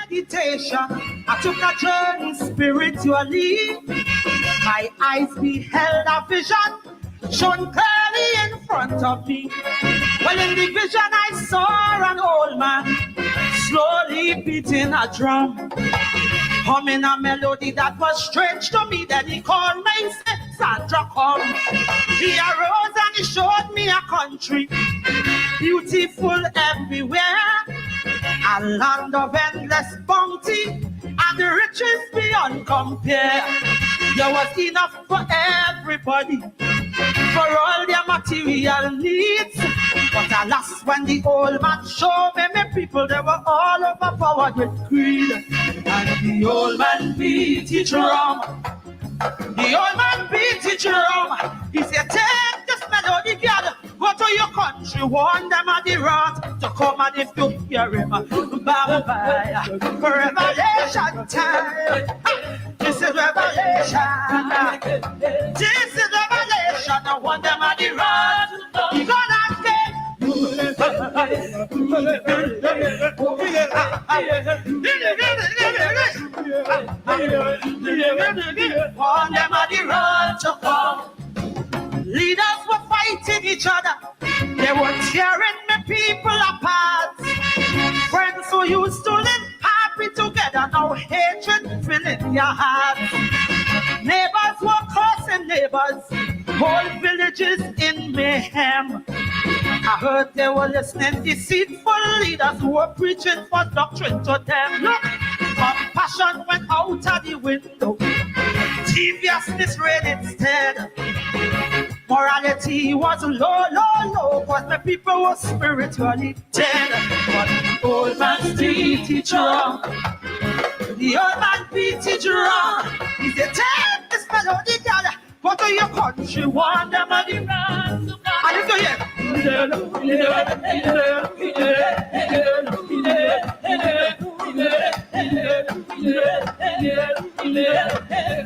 meditation, I took a journey spiritually. My eyes beheld a vision shone clearly in front of me. Well, in the vision I saw an old man slowly beating a drum, humming a melody that was strange to me. Then he called me and said, Sandra, come. He arose and he showed me a country, beautiful everywhere, a land of endless bounty and the riches beyond compare. There was enough for everybody, for all their material needs. But alas, when the old man showed me, my people, they were all overpowered with greed. And the old man beat his drum. The old man beat his drum. He said, take this melody, girl, go to your country, warn them of the wrath to come, and if you hear him, bye-bye. Revelation time. This is revelation. This is revelation. I want them of the wrath. You gonna get want them of the wrath to come. Leaders were fighting each other. They were tearing the people apart. Friends who used to live happy together, now hatred filling their hearts. Neighbors were cursing neighbors, whole villages in mayhem. I heard they were listening deceitful leaders who were preaching for doctrine to them. Look, compassion went out of the window. Deviousness reigned instead. Morality was low, low, low, but the people were spiritually dead. But the old man beat it drum. The old man beat it drum. He said, take this melody, girl, go to your country, warn them of the wrath. And if you hear,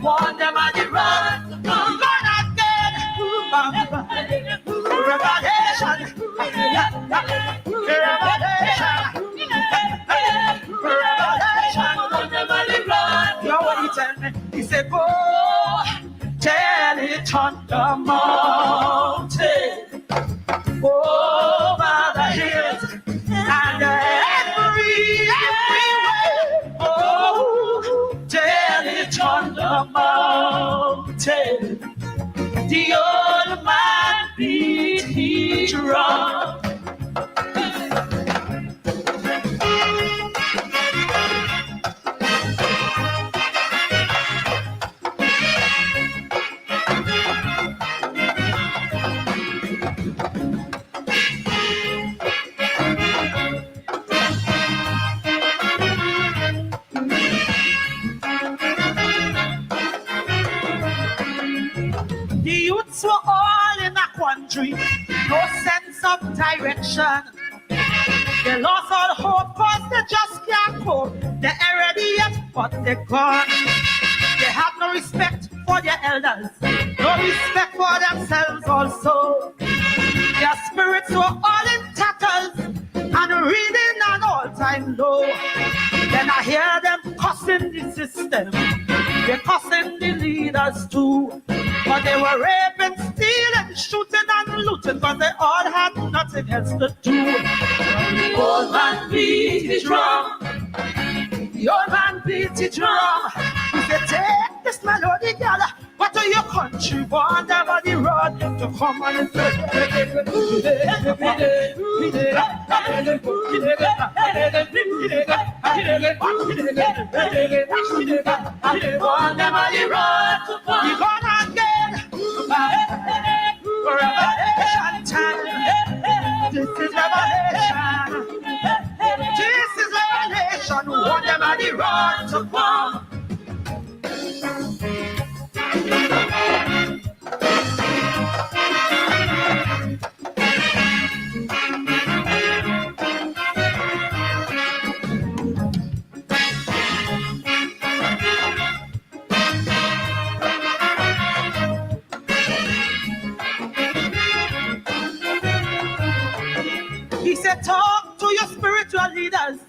warn them of the wrath. Revelation. You know what he told me? He said, go tell it on the mountain, over the hills, and everywhere. Oh, tell it on the mountain. The old man beat his drum. So all in a quandary, no sense of direction. They lost all hope cause they just can't cope. They're already yet, but they're gone. They have no respect for their elders, no respect for themselves also. Their spirits were all in tatters and reading an all-time low. Then I hear them cussing the system, they're cussing the leaders too. But they were raping, stealing, shooting and looting, but they all had nothing else to do. The old man beat his drum. The old man beat his drum. He said, take this melody, girl, go to your country, warn them of the road to come and warn them of the road to come. You're gonna get revelation time. This is revelation. This is revelation. Warn them of the road to come. He said, talk to your spiritual leaders,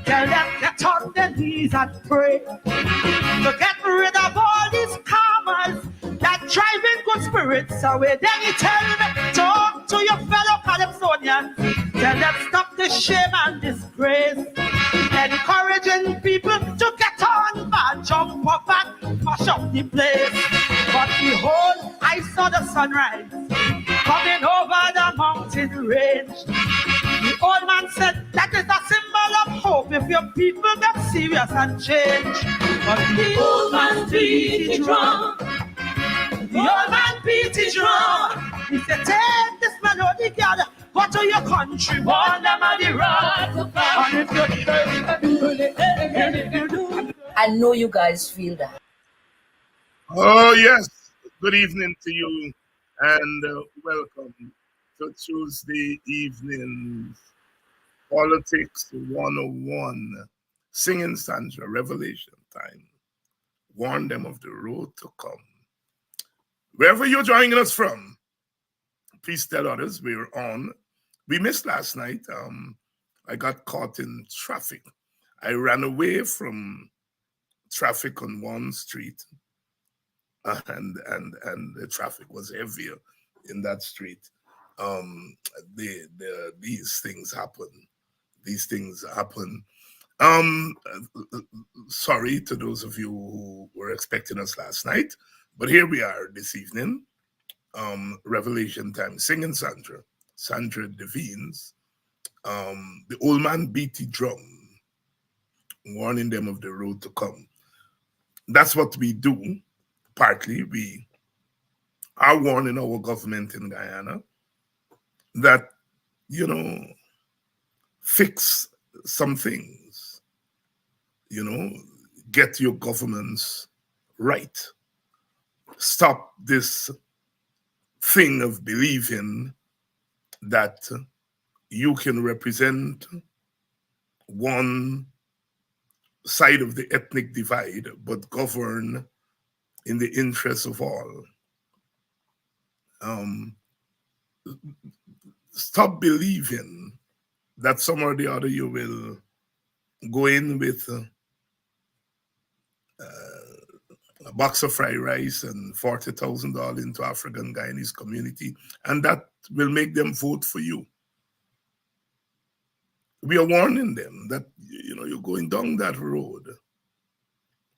tell them get on their knees and pray to get rid of all these karmas that driving good spirits away. Then you tell them, talk to your fellow Calypsonians, tell them stop the shame and disgrace, encouraging people to get on bad, jump up and mash up the place. But behold, I saw the sunrise coming over the mountain range. The old man said, that is a symbol of hope if your people get serious and change. But the old man beat the drum. The old man beat the drum. He said, take this melody, girl, go to your country, warn them of the wrath. I know you guys feel that. Oh, yes. Good evening to you, and welcome to Tuesday evening's Politics 101. Singing Sandra, Revelation Time. Warn them of the road to come. Wherever you're joining us from, please tell others we're on. We missed last night. I got caught in traffic. I ran away from traffic on one street. And the traffic was heavier in that street. These things happen. These things happen. Sorry to those of you who were expecting us last night, but here we are this evening. Revelation Time, singing Sandra Devines. The old man beat the drum, warning them of the road to come. That's what we do. Partly, we are warning our government in Guyana that, fix some things, get your governments right. Stop this thing of believing that you can represent one side of the ethnic divide, but govern in the interest of all. Stop believing that some or the other you will go in with a box of fried rice and $40,000 into African Guyanese community, and that will make them vote for you. We are warning them that, you're going down that road.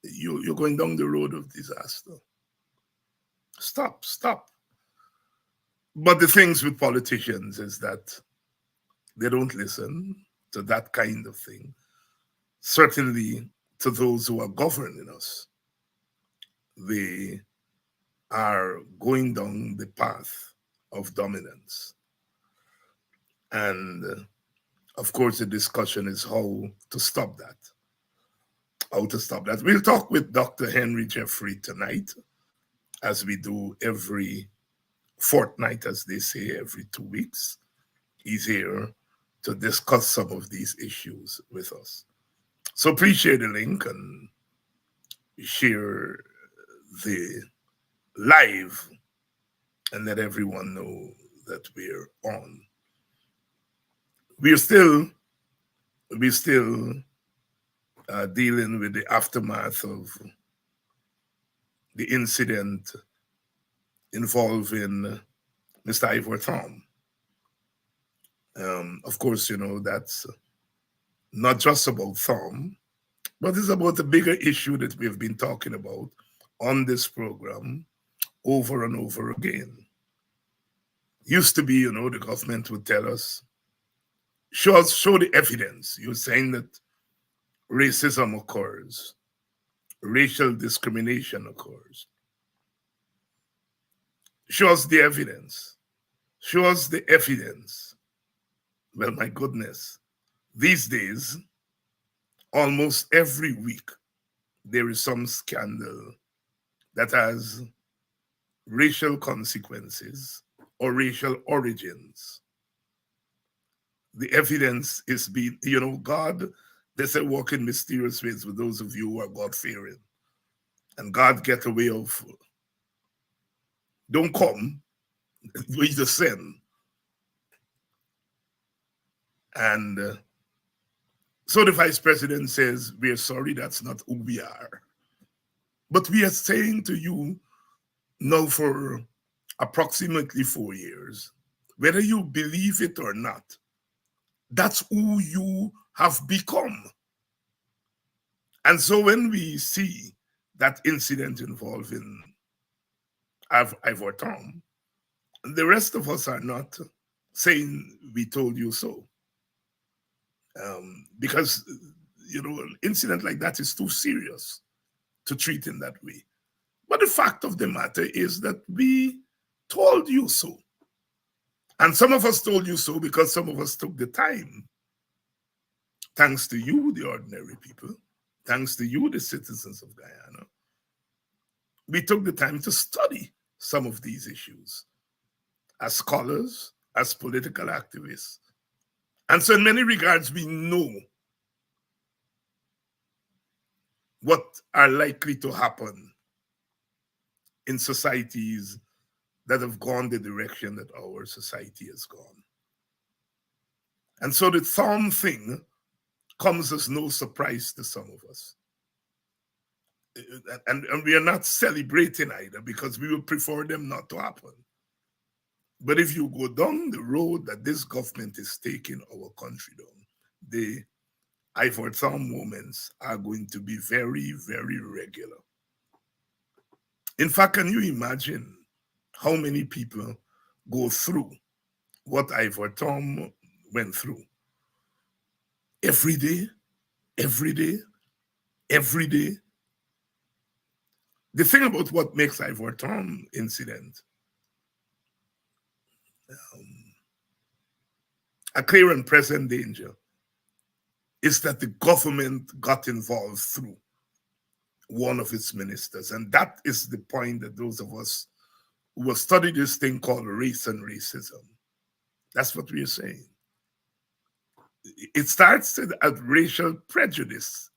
You're going down the road of disaster. Stop. But the things with politicians is that they don't listen to that kind of thing. Certainly to those who are governing us. They are going down the path of dominance. And of course, the discussion is how to stop that. We'll talk with Dr. Henry Jeffrey tonight, as we do every fortnight, as they say, every 2 weeks. He's here to discuss some of these issues with us. So please share the link and share the live and let everyone know that we're on. We're still dealing with the aftermath of the incident involving Mr. Ivor Thom. Of course, that's not just about Thom, but it's about a bigger issue that we've been talking about on this program over and over again. Used to be, the government would tell us, show the evidence. You're saying that racism occurs, racial discrimination occurs. Show us the evidence. Show us the evidence. Well, my goodness, these days, almost every week, there is some scandal that has racial consequences or racial origins. The evidence is being, God, they say walk in mysterious ways with those of you who are God-fearing. And God get a way of, don't come, we just send. And So the vice president says, we're sorry, that's not who we are. But we are saying to you now for approximately 4 years, whether you believe it or not, that's who you have become. And so when we see that incident involving Ivor Tom, the rest of us are not saying we told you so. Because, an incident like that is too serious to treat in that way. But the fact of the matter is that we told you so. And some of us told you so because some of us took the time. Thanks to you, the ordinary people, thanks to you, the citizens of Guyana, we took the time to study some of these issues as scholars, as political activists. And so in many regards, we know what are likely to happen in societies that have gone the direction that our society has gone. And so the Thorn thing comes as no surprise to some of us. And we are not celebrating either, because we would prefer them not to happen. But if you go down the road that this government is taking our country down, the Ivor Thorn moments are going to be very, very regular. In fact, can you imagine how many people go through what Ivor Thorn went through? Every day, every day, every day. The thing about what makes Ivor Thorn incident a clear and present danger is that the government got involved through one of its ministers. And that is the point that those of us who have studied this thing called race and racism, that's what we are saying. It starts at racial prejudice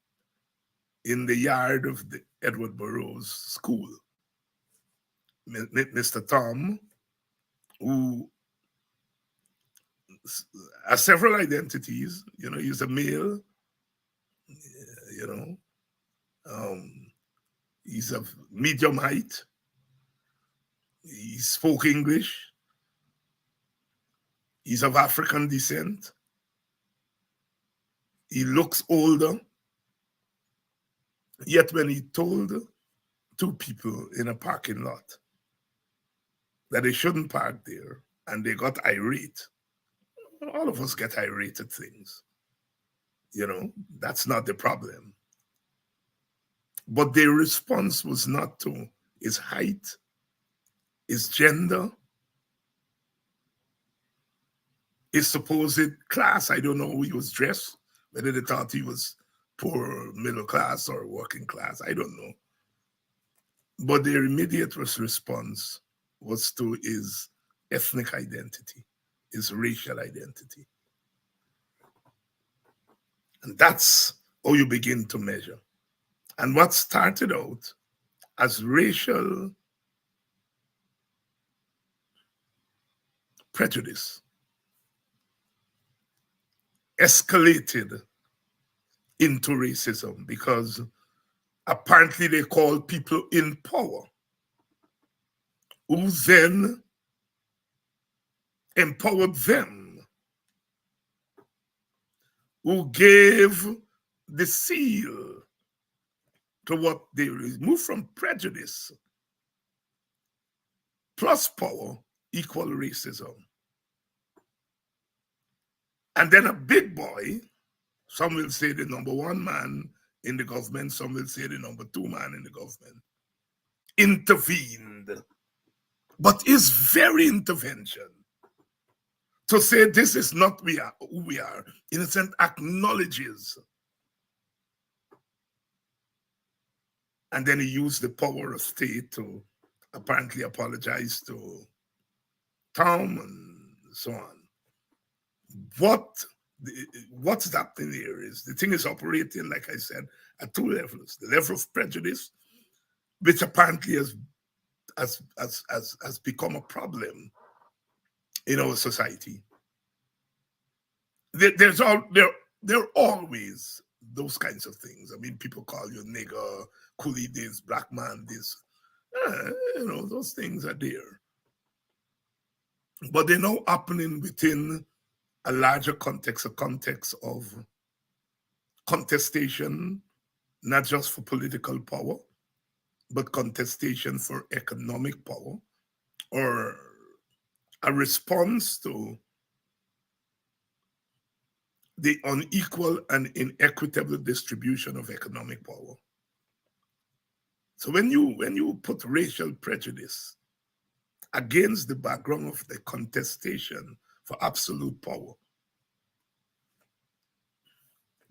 in the yard of the Edward Burroughs School. Mr. Tom, who has several identities, he's a male, he's of medium height, he spoke English, he's of African descent, he looks older, yet when he told two people in a parking lot that they shouldn't park there, and they got irate. All of us get irate at things. That's not the problem. But their response was not to his height, his gender, his supposed class. I don't know how he was dressed, whether they thought he was poor, middle class, or working class. I don't know. But their immediate response was to his ethnic identity, his racial identity. And that's how you begin to measure. And what started out as racial prejudice escalated into racism, because apparently they called people in power who then empowered them, who gave the seal to what they removed from prejudice plus power equal racism. And then a big boy, some will say the number one man in the government, some will say the number two man in the government, intervened. But his very intervention to say this is not who we are, in a sense, acknowledges. And then he used the power of state to apparently apologize to Tom and so on. What's happening here is the thing is operating, like I said, at two levels. The level of prejudice, which apparently has become a problem in our society. There there are always those kinds of things. I mean, people call you nigger, coolie this, black man this. Those things are there. But they're now happening within a larger context, a context of contestation, not just for political power, but contestation for economic power, or a response to the unequal and inequitable distribution of economic power. So when you put racial prejudice against the background of the contestation for absolute power,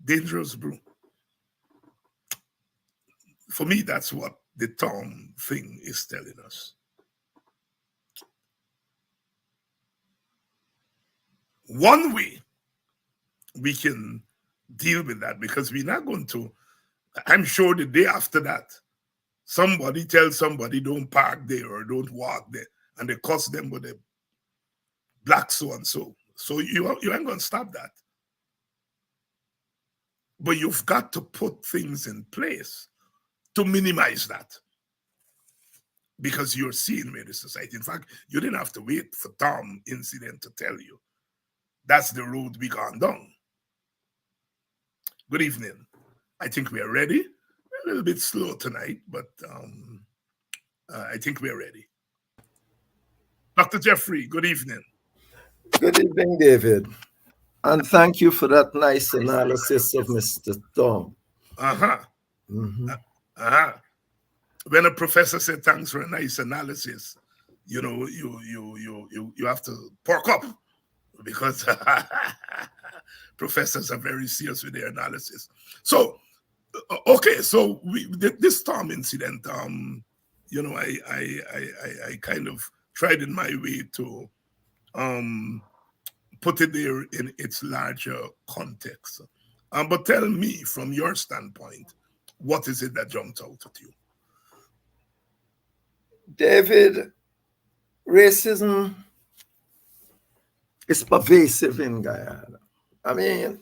dangerous brew. For me, that's what the Tom thing is telling us. One way we can deal with that, because we're not going to, I'm sure the day after that, somebody tells somebody don't park there or don't walk there, and they cuss them with a black so-and-so. So you ain't going to stop that. But you've got to put things in place to minimize that, because you're seeing where the society. In fact, you didn't have to wait for Tom incident to tell you that's the road we gone down. Good evening. I think we are ready. A little bit slow tonight, but I think we're ready. Dr. Jeffrey, good evening. Good evening, David. And thank you for that nice analysis of Mr. Tom. Mm-hmm. When a professor said thanks for a nice analysis, you have to perk up, because professors are very serious with their analysis. So, okay, so this Tom incident, I kind of tried in my way to put it there in its larger context. But tell me, from your standpoint, what is it that jumped out at you? David, racism is pervasive in Guyana. I mean,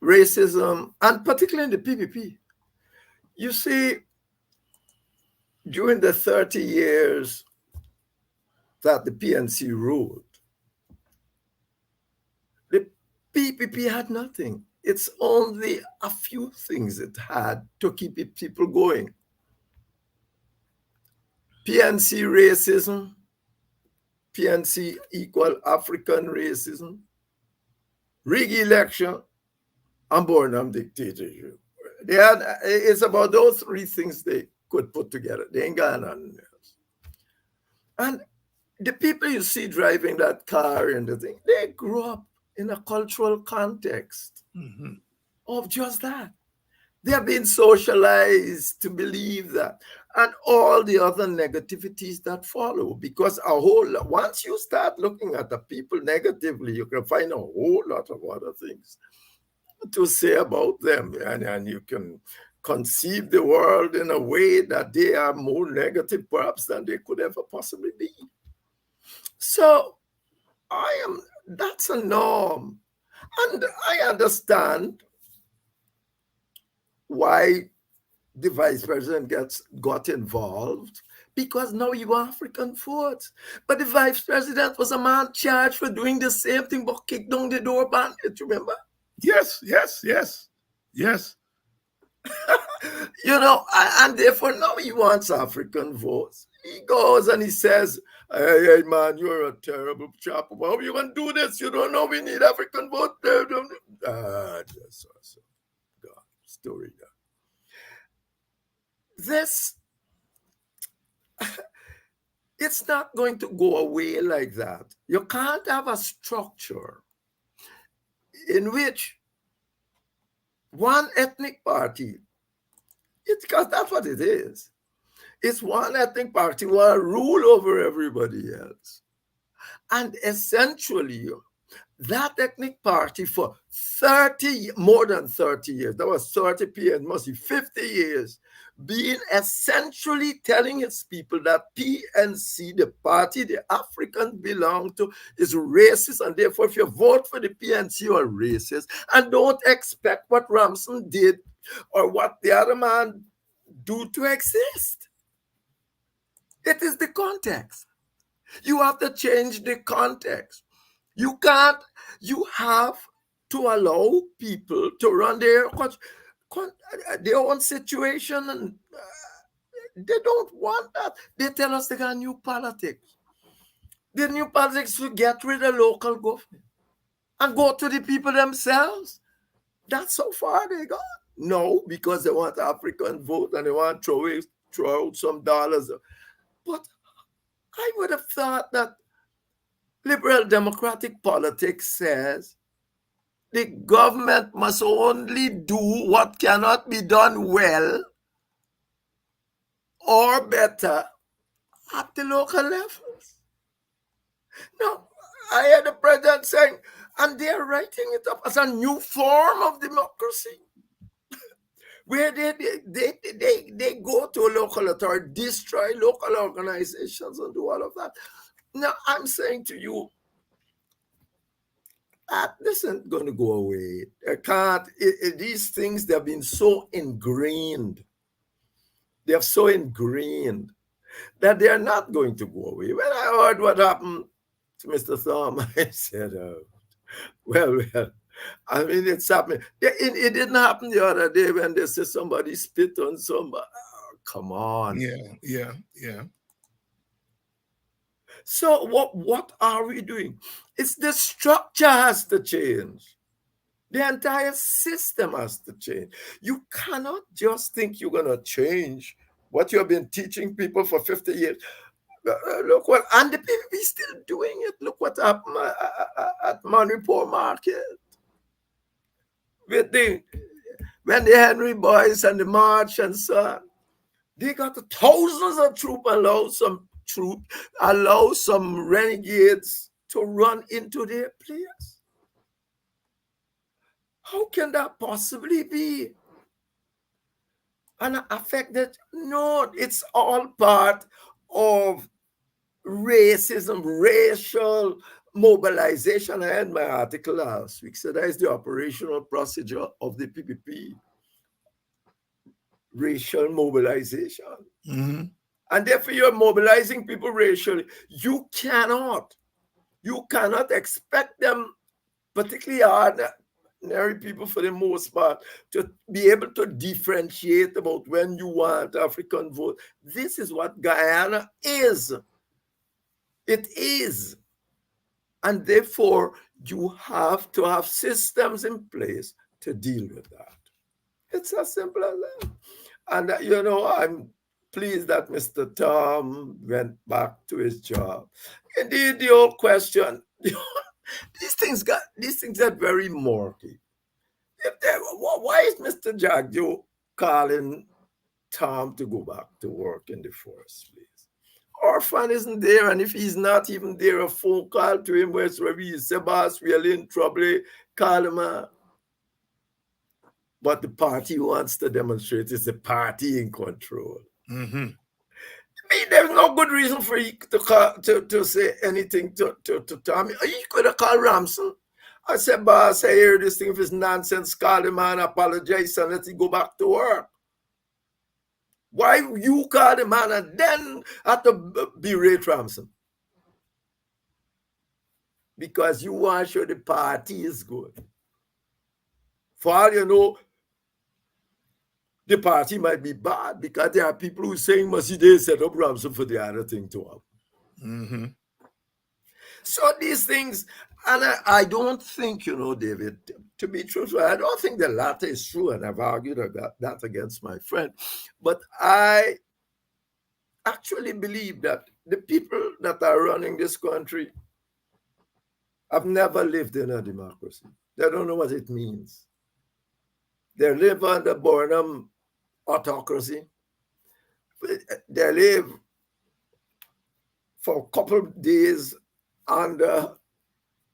racism, and particularly in the PPP. You see, during the 30 years that the PNC ruled, the PPP had nothing. It's only a few things it had to keep people going. PNC racism, PNC equal African racism, rig election, and Burnham dictatorship. It's about those three things they could put together. They ain't got nothing else. And the people you see driving that car and the thing, they grew up in a cultural context of just that. They have been socialized to believe that, and all the other negativities that follow. Because once you start looking at the people negatively, you can find a whole lot of other things to say about them, and you can conceive the world in a way that they are more negative perhaps than they could ever possibly be. So that's a norm. And I understand why the vice president got involved, because now you are African votes. But the vice president was a man charged for doing the same thing, but kicked down the door bandit, remember? Yes. And therefore now he wants African votes. He goes and he says, hey man, you're a terrible chap. How are you going to do this? You don't know we need African votes. Story there. This, it's not going to go away like that. You can't have a structure in which one ethnic party, because that's what it is. It's one ethnic party will rule over everybody else. And essentially, that ethnic party for more than 30 years, that was 30 PN, must be 50 years, being essentially telling its people that PNC, the party the Africans belong to, is racist, and therefore if you vote for the PNC, you are racist, and don't expect what Ramson did or what the other man do to exist. It is the context. You have to change the context. You have to allow people to run their own situation, and they don't want that. They tell us they got new politics. The new politics will get rid of local government and go to the people themselves. That's how far they got. No, because they want African vote and they want to throw out some dollars. But I would have thought that liberal democratic politics says the government must only do what cannot be done well or better at the local levels. Now, I heard the president saying, and they're writing it up as a new form of democracy, where they go to a local authority, destroy local organizations, and do all of that. Now, I'm saying to you, this isn't going to go away. These things, they've been so ingrained. They're so ingrained that they're not going to go away. When I heard what happened to Mr. Thorne, I said, well, I mean, it's happening. It didn't happen the other day when they said somebody spit on somebody. Oh, come on. Yeah. So what are we doing? It's the structure has to change. The entire system has to change. You cannot just think you're going to change what you have been teaching people for 50 years. Look what, and the people be still doing it. Look what happened at Manipur Market. When the Henry Boys and the March and so on, they got thousands of troops, allow some renegades to run into their place. How can that possibly be? And affect that? No, it's all part of racism, racial mobilization. I had my article last week, so that is the operational procedure of the PPP. Racial mobilization. Mm-hmm. And therefore you're mobilizing people racially. You cannot expect them, particularly ordinary people for the most part, to be able to differentiate about when you want African vote. This is what Guyana is. It is. And therefore, you have to have systems in place to deal with that. It's as simple as that. And, I'm pleased that Mr. Tom went back to his job. Indeed, the old question, these things are very murky. Why is Mr. Jagjo calling Tom to go back to work in the first place? Orphan isn't there, and if he's not even there, a phone call to him where he says, "Boss, we're in trouble, call him out." But the party wants to demonstrate is the party in control. Mm-hmm. I mean, there's no good reason for you to say anything to Tommy. You could have called Ramson. I said, "Boss, I hear this thing. If it's nonsense, call the man, apologize, and let him go back to work." Why you call the man and then have to berate Ramson? Because you want to show the party is good. For all you know, the party might be bad because there are people who are saying, must they set up Ramson for the other thing to happen. Mm-hmm. So these things, and I don't think, David, to be truthful, I don't think the latter is true, and I've argued that against my friend. But I actually believe that the people that are running this country have never lived in a democracy. They don't know what it means. They live under Burnham autocracy. They live for a couple of days under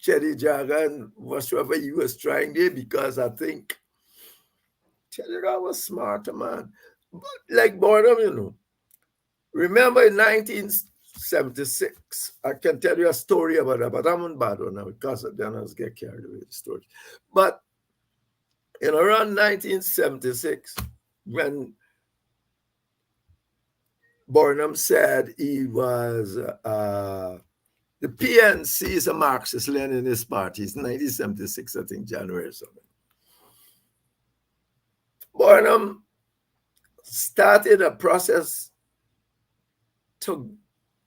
Chetty Jaga and whatsoever he was trying there, because I think Chetty Jaga was smarter, man. But like Burnham, remember in 1976, I can tell you a story about that, but I'm on bad one now because then I was get carried away with the story. But in around 1976, when Burnham said he was the PNC is a Marxist-Leninist party. It's 1976, I think, January or something. Burnham started a process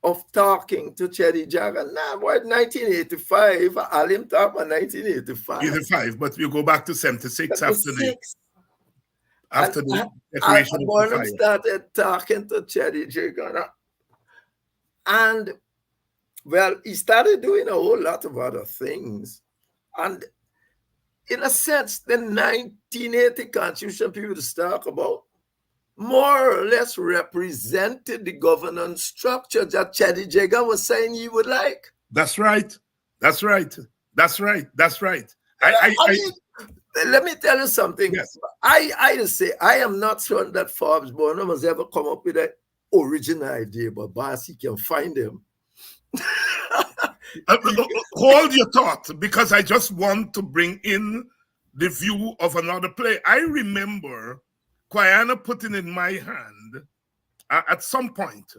of talking to Chetty Jaga. Now, what, 1985? I'll him talk about 1985. 85, but we go back to 76 after the declaration of Burnham started talking to Chetty Jaga. And well, he started doing a whole lot of other things. And in a sense, the 1980 Constitution people talk about more or less represented the governance structure that Chetty Jaga was saying he would like. That's right. That's right. That's right. That's right. Let me tell you something. Yes. I just say, I am not sure that Forbes Burnham has ever come up with an original idea, but Boss, he can find them. Hold your thought, because I just want to bring in the view of another play. I remember Guyana putting in my hand at some point,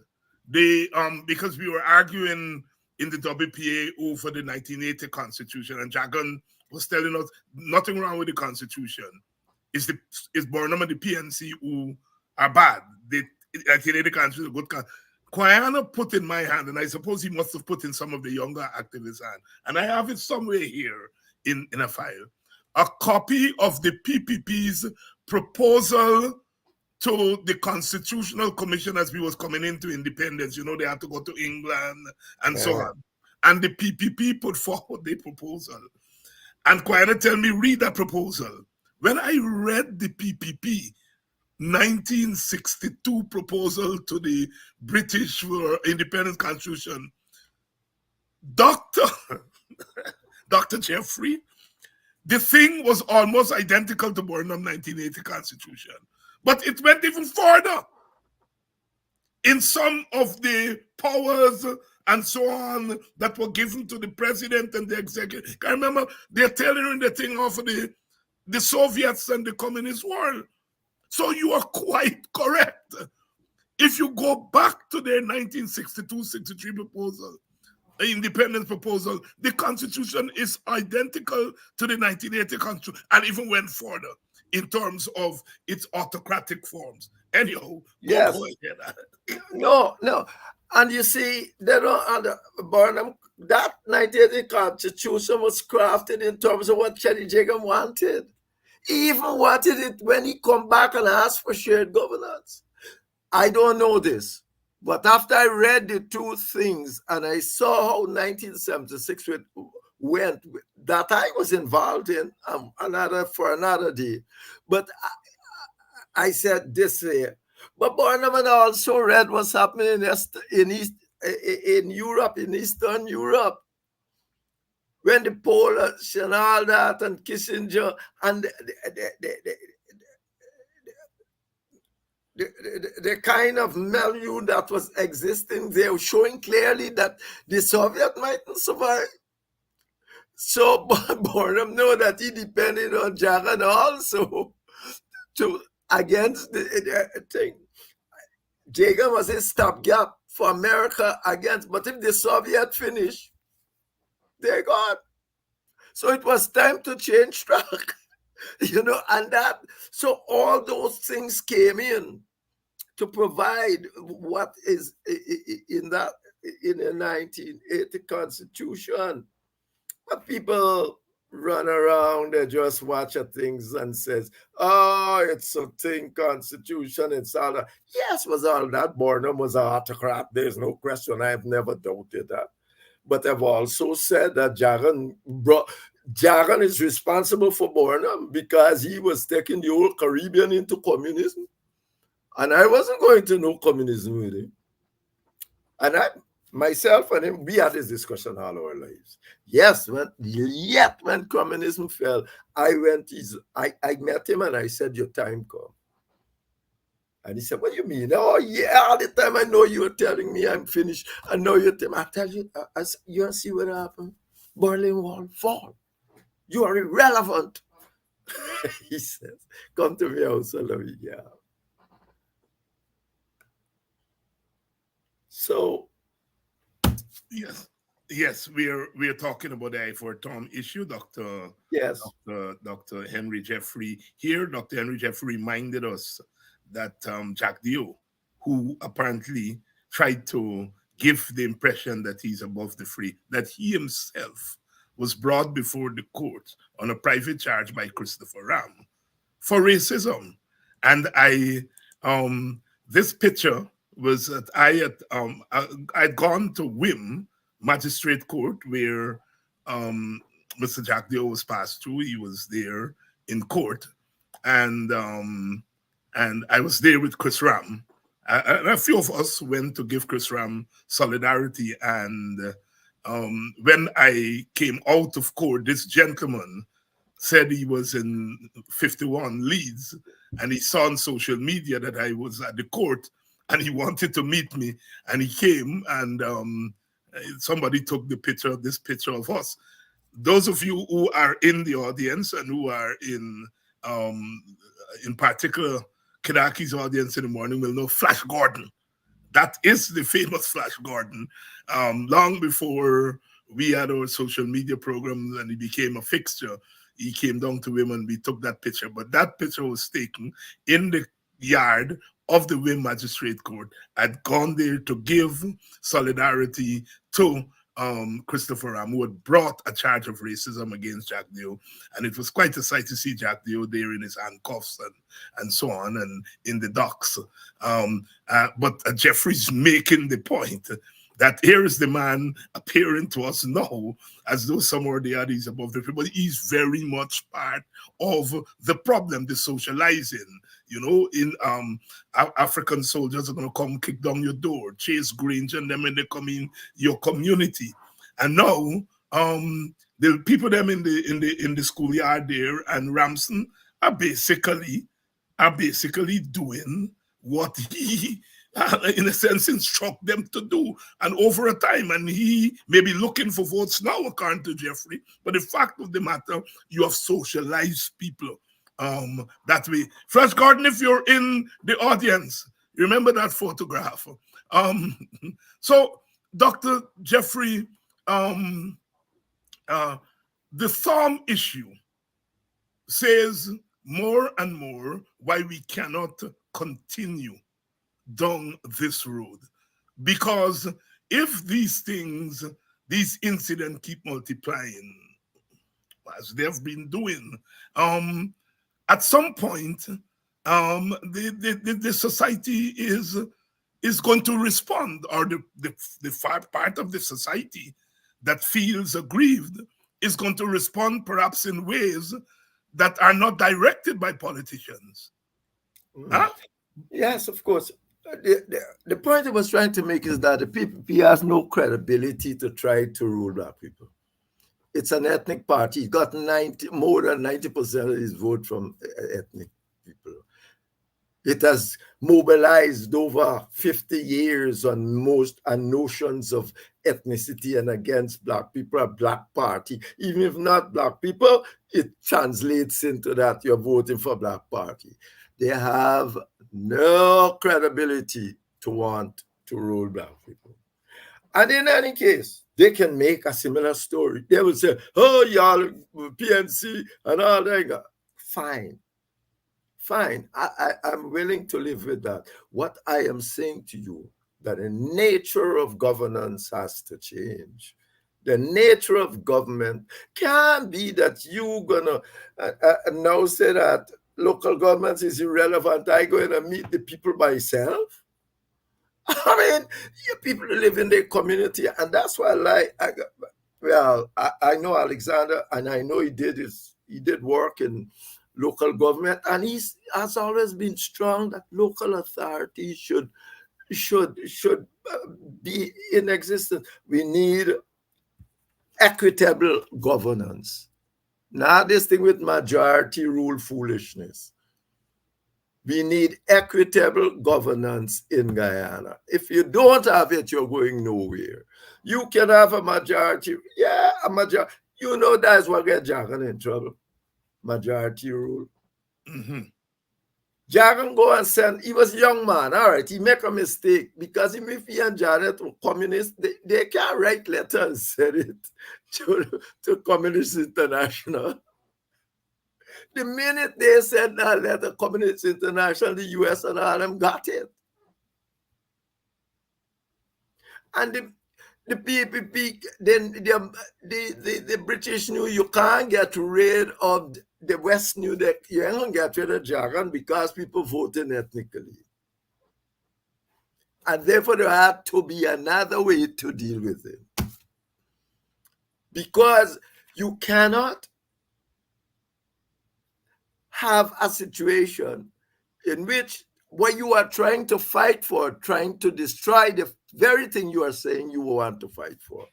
because we were arguing in the WPA over the 1980 Constitution, and Jagan was telling us nothing wrong with the Constitution. It's Burnham and the PNC who are bad. The 1980 Constitution is a good Constitution. Guyana put in my hand, and I suppose he must have put in some of the younger activists' hand, and I have it somewhere here in a file, a copy of the PPP's proposal to the Constitutional Commission as we was coming into independence. They had to go to England and so on. And the PPP put forward the proposal. And Guyana tell me, read that proposal. When I read the PPP, 1962 proposal to the British for independence constitution, Dr. Jeffrey, the thing was almost identical to Burnham 1980 constitution, but it went even further in some of the powers and so on that were given to the president and the executive. I remember they're telling the thing of the Soviets and the communist world. So you are quite correct. If you go back to their 1962-63 proposal, the independence proposal, the constitution is identical to the 1980 constitution and even went further in terms of its autocratic forms. Anyhow, yes. Go ahead. No. And you see, Burnham, that 1980 constitution was crafted in terms of what Chetty Jaga wanted. He even wanted it when he come back and asked for shared governance. I don't know this, but after I read the two things and I saw how 1976 went, that I was involved in for another day. But I said this here. But Burnham also read what's happening in Europe, in Eastern Europe, when the Polish and all that, and Kissinger, and the kind of milieu that was existing there, showing clearly that the Soviet mightn't survive. So Burnham know that he depended on Jagan also against the thing. Jagan was a stopgap for America against, but if the Soviet finish, they're gone. So it was time to change track, and that, so all those things came in to provide what is in the 1980 Constitution. But people run around, they just watch at things and says, oh, it's a thing, Constitution, it's all that. Yes, was all that. Burnham was an autocrat. There's no question. I've never doubted that. But I've also said that Jagan is responsible for Burnham because he was taking the whole Caribbean into communism. And I wasn't going to know communism with him. And myself and him, we had this discussion all our lives. Yes, when communism fell, I met him and I said, your time come. And he said, what do you mean? Oh, yeah, all the time I know you were telling me I'm finished. I know you're telling me. I tell you, you see what happened? Berlin Wall fall. You are irrelevant. He says, come to me, yeah. So, yes, we're talking about the I for Tom issue, yes, Dr. Henry Jeffrey here. Dr. Henry Jeffrey reminded us that Jack Dio, who apparently tried to give the impression that he's above the free, that he himself was brought before the court on a private charge by Christopher Ram for racism. And this picture was that I'd gone to Wim Magistrate Court where Mr. Jack Dio was passed through. He was there in court, and I was there with Chris Ram. And a few of us went to give Chris Ram solidarity. And when I came out of court, this gentleman said he was in 51 Leeds, and he saw on social media that I was at the court, and he wanted to meet me, and he came, and somebody took this picture of us. Those of you who are in the audience and who are in particular Kedaki's audience in the morning will know Flash Gordon. That is the famous Flash Gordon. Long before we had our social media programs and he became a fixture, he came down to Wim and we took that picture. But that picture was taken in the yard of the Wim Magistrate Court. I'd gone there to give solidarity to Christopher Ram, who had brought a charge of racism against Jack Dio. And it was quite a sight to see Jack Dio there in his handcuffs and so on, and in the docks. But Jeffrey's making the point that here is the man appearing to us now as though somewhere the other is above the people. But he's very much part of the problem, the socializing. You know, in African soldiers are going to come kick down your door, chase Grange and them when they come in your community. And now the people them in the schoolyard there and Ramson are basically doing what he in a sense instruct them to do, and over a time, and he may be looking for votes now according to Jeffrey, but the fact of the matter, you have socialized people that way. Flash Gordon, if you're in the audience, remember that photograph. So Dr. Jeffrey, the Thorm issue says more and more why we cannot continue down this road, because if these incidents keep multiplying as they've been doing, at some point the society is going to respond, or the far part of the society that feels aggrieved is going to respond perhaps in ways that are not directed by politicians. Huh? Yes, of course. The point I was trying to make is that the PPP has no credibility to try to rule black people. It's an ethnic party. It got more than 90% of its vote from ethnic people. It has mobilized over 50 years on notions of ethnicity and against black people, a black party. Even if not black people, it translates into that you're voting for black party. They have no credibility to want to rule black people. And in any case, they can make a similar story. They will say, oh, y'all, PNC and all that. Fine. I'm willing to live with that. What I am saying to you, that the nature of governance has to change. The nature of government can't be that you're going to now say that local government is irrelevant. I go in and meet the people myself. I mean, you people live in their community, and that's why I know Alexander, and I know he did work in local government, and he has always been strong that local authorities should should be in existence. We need equitable governance. Not this thing with majority rule foolishness. We need equitable governance in Guyana. If you don't have it, you're going nowhere. You can have a majority. Yeah, a majority. You know that's what gets Jagan in trouble. Majority rule. Mm-hmm. Jagan go and send, he was a young man, all right, he make a mistake because if he and Janet were communists, they can't write letters and send it to Communist International. The minute they sent that letter, Communist International, the US and all them got it. And the PPP, then the British knew you can't get rid of, the West knew that you ain't gonna get rid of Jagan because people voted ethnically. And therefore there had to be another way to deal with it. Because you cannot have a situation in which what you are trying to fight for, trying to destroy the very thing you are saying you want to fight for.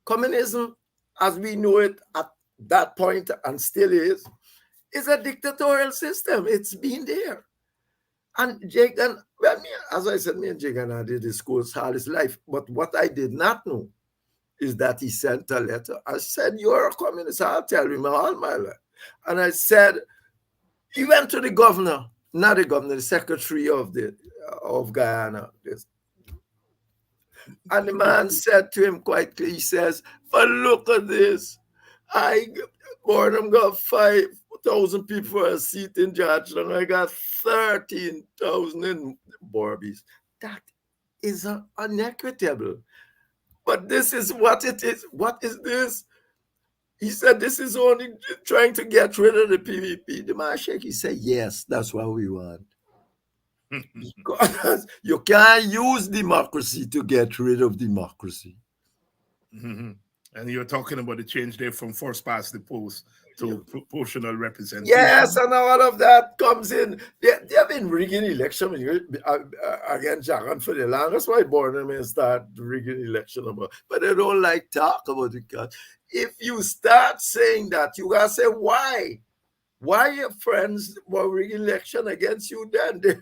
Communism, as we know it at that point and still is a dictatorial system. It's been there. And Jagan, well, as I said, me and Jagan had a discourse all his life. But what I did not know is that he sent a letter. I said, you're a communist. I'll tell him all my life. And I said, he went to the governor, not the governor, the secretary of Guyana. And the man said to him quite clearly, he says, but look at this. Burnham got 5,000 people for a seat in Georgetown. I got 13,000 in Barbies. That is unequitable. But this is what it is. What is this? He said, this is only trying to get rid of the PVP. The man shake, he said, yes, that's what we want. Because you can't use democracy to get rid of democracy. Mm-hmm. And you're talking about the change there from first past the post to proportional representation. Yes, and all of that comes in. They have been rigging election against Jagan for the longest. Why Burnham start rigging election about, but they don't like talk about it. Because if you start saying that, you gotta say why. Why your friends were rigging election against you then? They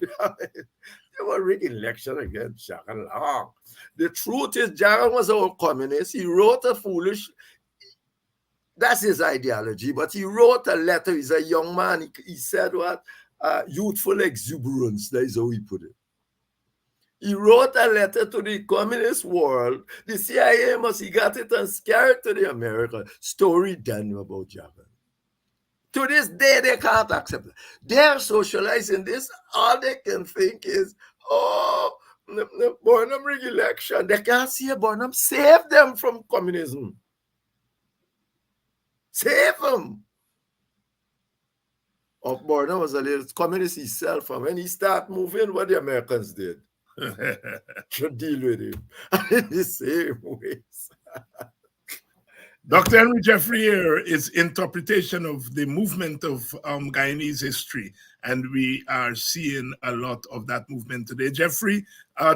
were rigging election against Jagan long. The truth is, Jagan was a communist. He wrote a foolish, that's his ideology, but he wrote a letter. He's a young man. He said what? Youthful exuberance, that is how he put it. He wrote a letter to the communist world. The CIA he got it and scared to the American. Story done about Jagan. To this day, they can't accept it. They're socializing this. All they can think is, oh, Burnham rig election. They can't see Burnham save them from communism. Save them. Oh, Burnham was a little communist himself, and when he started moving, what the Americans did to deal with him in the same ways. Dr. Henry Jeffrey here is interpretation of the movement of Guyanese history, and we are seeing a lot of that movement today. Jeffrey,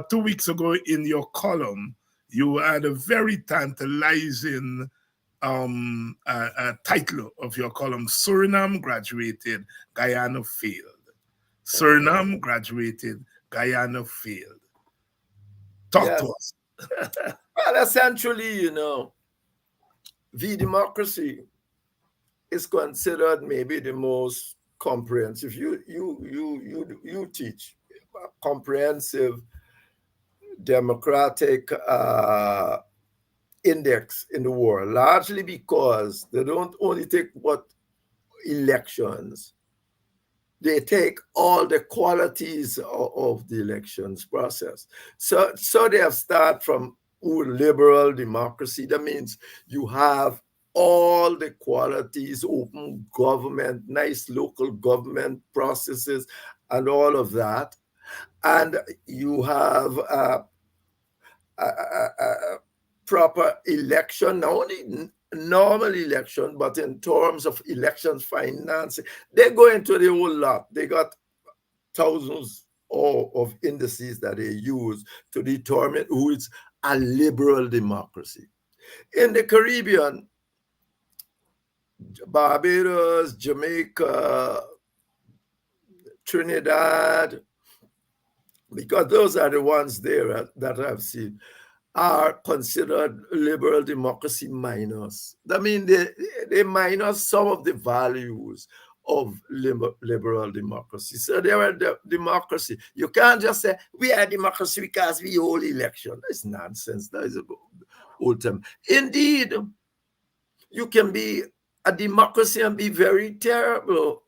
2 weeks ago in your column, you had a very tantalizing title of your column, Suriname graduated, Guyana failed. Suriname graduated, Guyana failed. Talk to us. Well, essentially, the democracy is considered maybe the most comprehensive. You teach a comprehensive democratic index in the world, largely because they don't only take what elections, they take all the qualities of the elections process. So they have started from liberal democracy. That means you have all the qualities, open government, nice local government processes, and all of that. And you have a proper election, not only normal election, but in terms of elections financing, they go into the whole lot. They got thousands or of indices that they use to determine who is a liberal democracy. In the Caribbean, Barbados, Jamaica, Trinidad, because those are the ones there that I've seen, are considered liberal democracy minus. I mean, they minus some of the values of liberal democracy. So they are democracy. You can't just say, we are democracy because we hold election. That's nonsense. That is old term. Indeed, you can be a democracy and be very terrible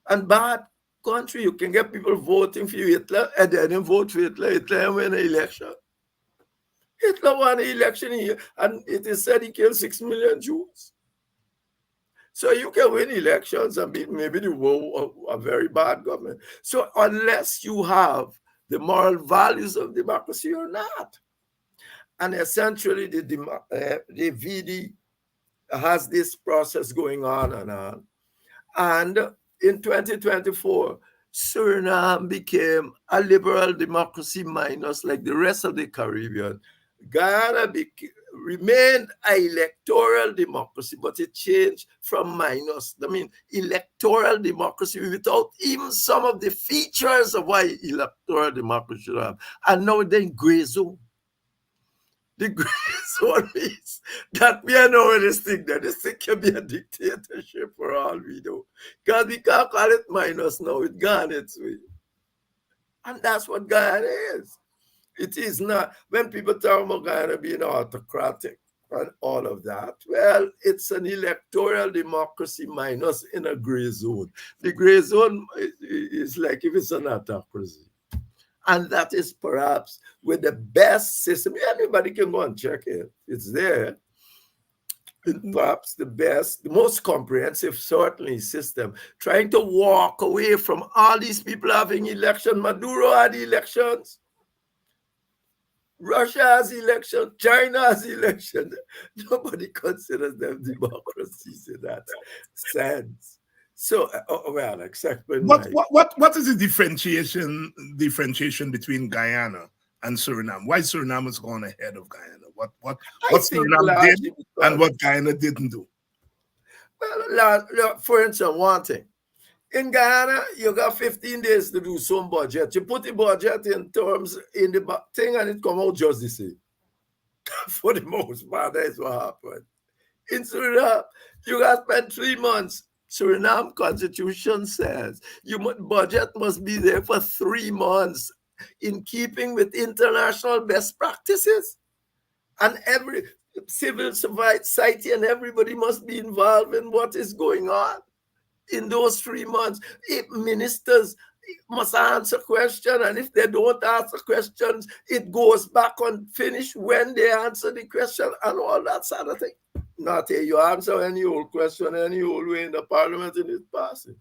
and bad country. You can get people voting for Hitler and they didn't vote for Hitler. Hitler win an election. Hitler won an election here, and it is said he killed 6 million Jews. So you can win elections and be maybe the world a very bad government. So unless you have the moral values of democracy, you're not. And essentially, the VD has this process going on and on. And in 2024, Suriname became a liberal democracy minus like the rest of the Caribbean. Guyana remained an electoral democracy, but it changed from minus. I mean, electoral democracy without even some of the features of why electoral democracy should have. And now they're in gray zone. The gray zone is that we are now in this thing that this thing can be a dictatorship for all we know. Because we can't call it minus now, it's gone its way. And that's what Guyana is. It is not, when people talk about Guyana being autocratic and all of that, well, it's an electoral democracy minus in a gray zone. The gray zone is like if it's an autocracy. And that is perhaps with the best system. Anybody can go and check it. It's there. Perhaps the best, the most comprehensive, certainly, system. Trying to walk away from all these people having elections. Maduro had elections. Russia has election, China has election. Nobody considers them democracies in that sense. So, well, except what is the differentiation between Guyana and Suriname? Why Suriname has gone ahead of Guyana? What Suriname did and what Guyana didn't do? Well, for instance, one thing. In Guyana, you got 15 days to do some budget. You put the budget in terms in the thing and it come out just the same. For the most part, that's what happened. In Suriname, you got to spend 3 months. Suriname constitution says budget must be there for 3 months in keeping with international best practices. And every civil society and everybody must be involved in what is going on. In those 3 months, if ministers must answer questions, and if they don't answer questions, it goes back unfinished when they answer the question and all that sort of thing. Not here you answer any old question any old way in the parliament and it's passing.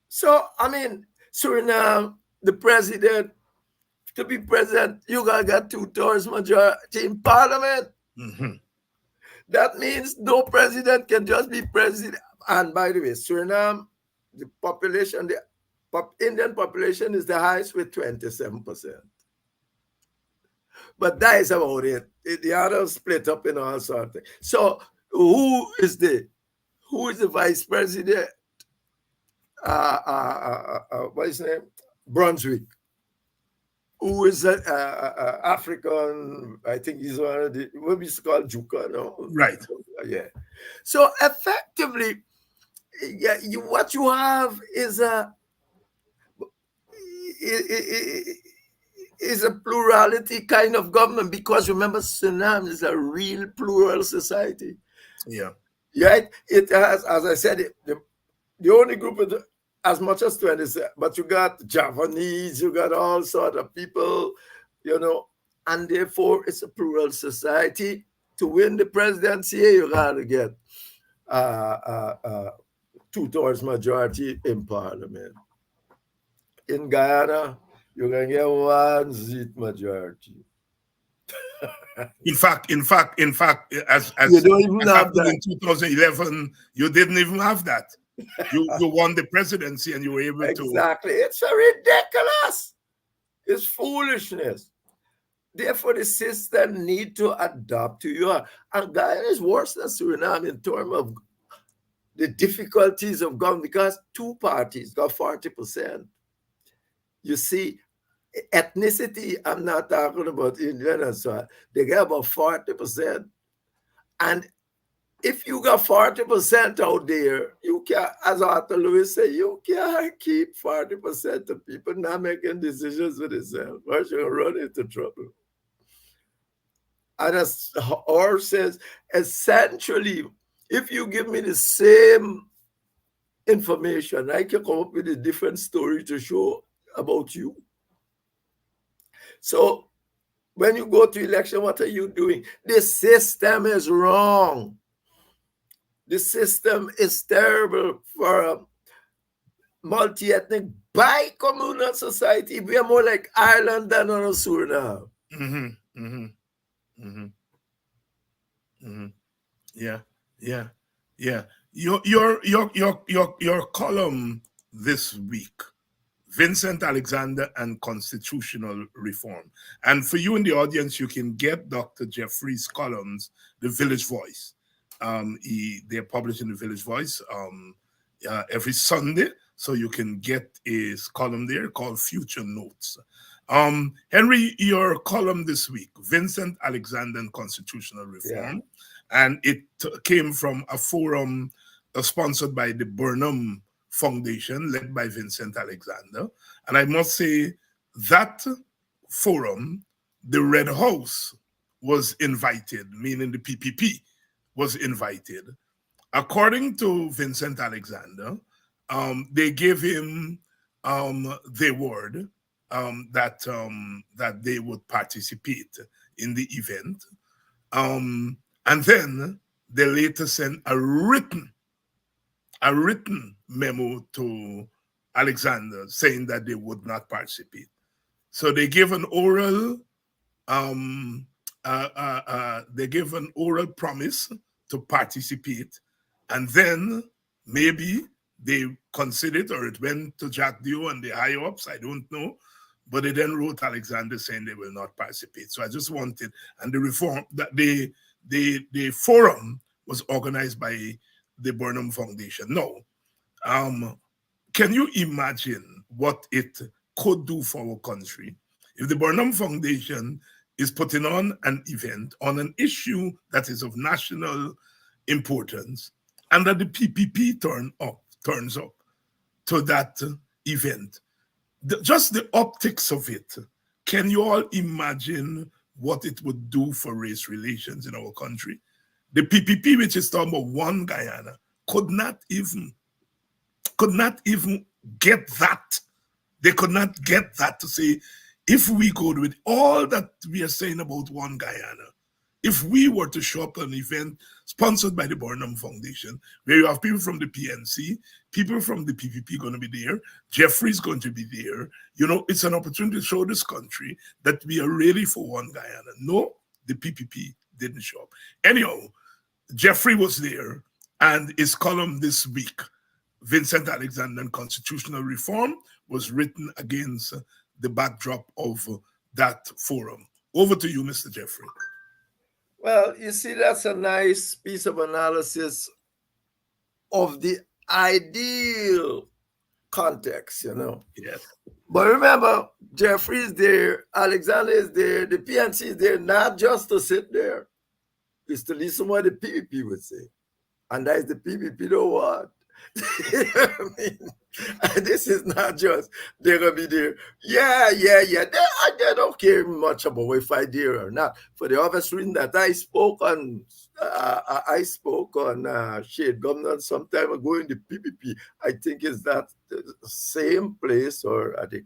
So, I mean, Suriname, the president, to be president, you gotta get 2/3 majority in parliament. Mm-hmm. That means no president can just be president. And by the way, Suriname, the population, the Indian population is the highest with 27%. But that is about it. The others split up in all sorts of things. So who is the vice president? What is his name? Brunswick. Who is an African, I think he's one of the, what we call Juka, no? Right. Yeah. So effectively, what you have is a plurality kind of government, because remember, Suriname is a real plural society. Yeah. Right? It has, as I said, the only group of as much as 20, but you got Javanese, you got all sorts of people, and therefore it's a plural society. To win the presidency, you gotta get 2/3 majority in parliament. In Guyana, you're gonna get 1 seat majority. In fact, as you don't even have that. In 2011, you didn't even have that. You won the presidency and you were able to. Exactly. It's ridiculous. It's foolishness. Therefore, the system need to adapt to you. And Guyana is worse than Suriname in terms of the difficulties of government because two parties got 40%. You see, ethnicity, I'm not talking about Indian and so on. They get about 40%. And if you got 40% out there, you can't, as Arthur Lewis said, you can't keep 40% of people not making decisions for themselves, or you're going to run into trouble. And as Orr says, essentially, if you give me the same information, I can come up with a different story to show about you. So when you go to election, what are you doing? The system is wrong. The system is terrible for a multi-ethnic bi-communal society. We are more like Ireland than on Suriname. Yeah. Your column this week, Vincent Alexander and Constitutional Reform. And for you in the audience, you can get Dr. Jeffrey's columns, The Village Voice. They're published in The Village Voice every Sunday, so you can get his column there called Future Notes. Henry, your column this week, Vincent Alexander and Constitutional Reform, and it came from a forum sponsored by the Burnham Foundation, led by Vincent Alexander. And I must say that forum, the Red House was invited, meaning the PPP was invited. According to Vincent Alexander, they gave him their word that they would participate in the event. And then they later sent a written memo to Alexander saying that they would not participate. So they gave an oral promise to participate, and then maybe they considered, or it went to Jack Dio and the higher ups, I don't know, but they then wrote Alexander saying they will not participate. So I just wanted, and the reform that the forum was organized by the Burnham Foundation. Now, can you imagine what it could do for our country if the Burnham Foundation is putting on an event on an issue that is of national importance, and that the PPP turns up to that event? Just the optics of it, can you all imagine what it would do for race relations in our country? The PPP, which is talking about one Guyana, could not even get that. They could not get that to say, if we go with all that we are saying about one Guyana, if we were to show up at an event sponsored by the Burnham Foundation, where you have people from the PNC, people from the PPP going to be there, Jeffrey's going to be there, it's an opportunity to show this country that we are really for one Guyana. No, the PPP didn't show up. Anyhow, Jeffrey was there, and his column this week, Vincent Alexander and Constitutional Reform, was written against the backdrop of that forum. Over to you, Mr. Jeffrey. Well, you see, that's a nice piece of analysis of the ideal context, Yes. But remember, Jeffrey is there, Alexander is there, the PNC is there, not just to sit there. It's to listen what the PPP would say. And that is the PPP don't want. You know what I mean? And this is not just they're gonna be there. Yeah. They don't care much about if I there or not. For the obvious reason that I spoke on Shade Governor some time ago in the PPP. I think is that the same place, or I think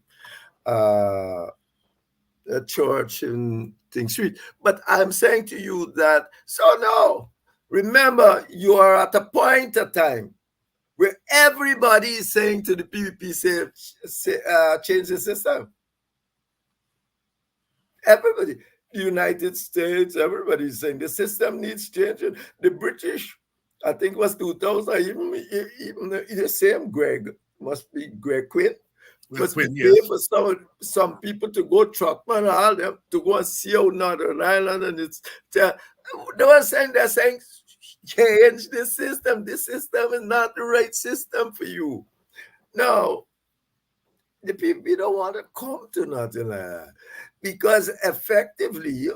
a church in King Street. But I'm saying to you that, so no, remember, you are at a point of time where everybody is saying to the PPP, change the system. Everybody, the United States, everybody is saying the system needs changing. The British I think it was 2000, even the same Greg, must be Greg Quinn, because we pay for some people to go truckman and all them to go and see out Northern Ireland, and they were saying, they're saying, change the system. This system is not the right system for you. No, the people don't want to come to Northern Ireland because effectively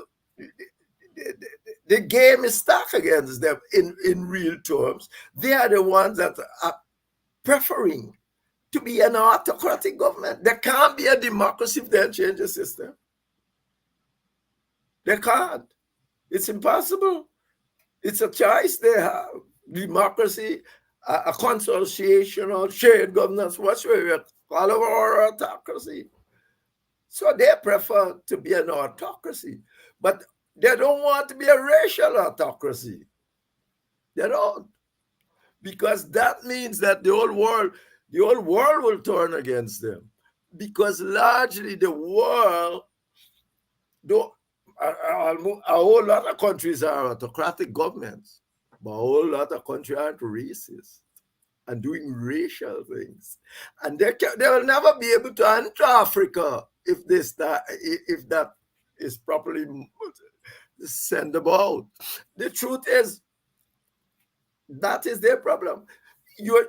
the game is stacked against them in real terms. They are the ones that are preferring to be an autocratic government. There can't be a democracy if they don't change the system. They can't. It's impossible. It's a choice they have. Democracy, a consortium, shared governance, whatsoever, all over our autocracy. So they prefer to be an autocracy. But they don't want to be a racial autocracy. They don't. Because that means that the whole world will turn against them. Because largely the world, though a whole lot of countries are autocratic governments, but a whole lot of countries aren't racist and doing racial things. And they will never be able to enter Africa if that is properly sent about. The truth is, that is their problem.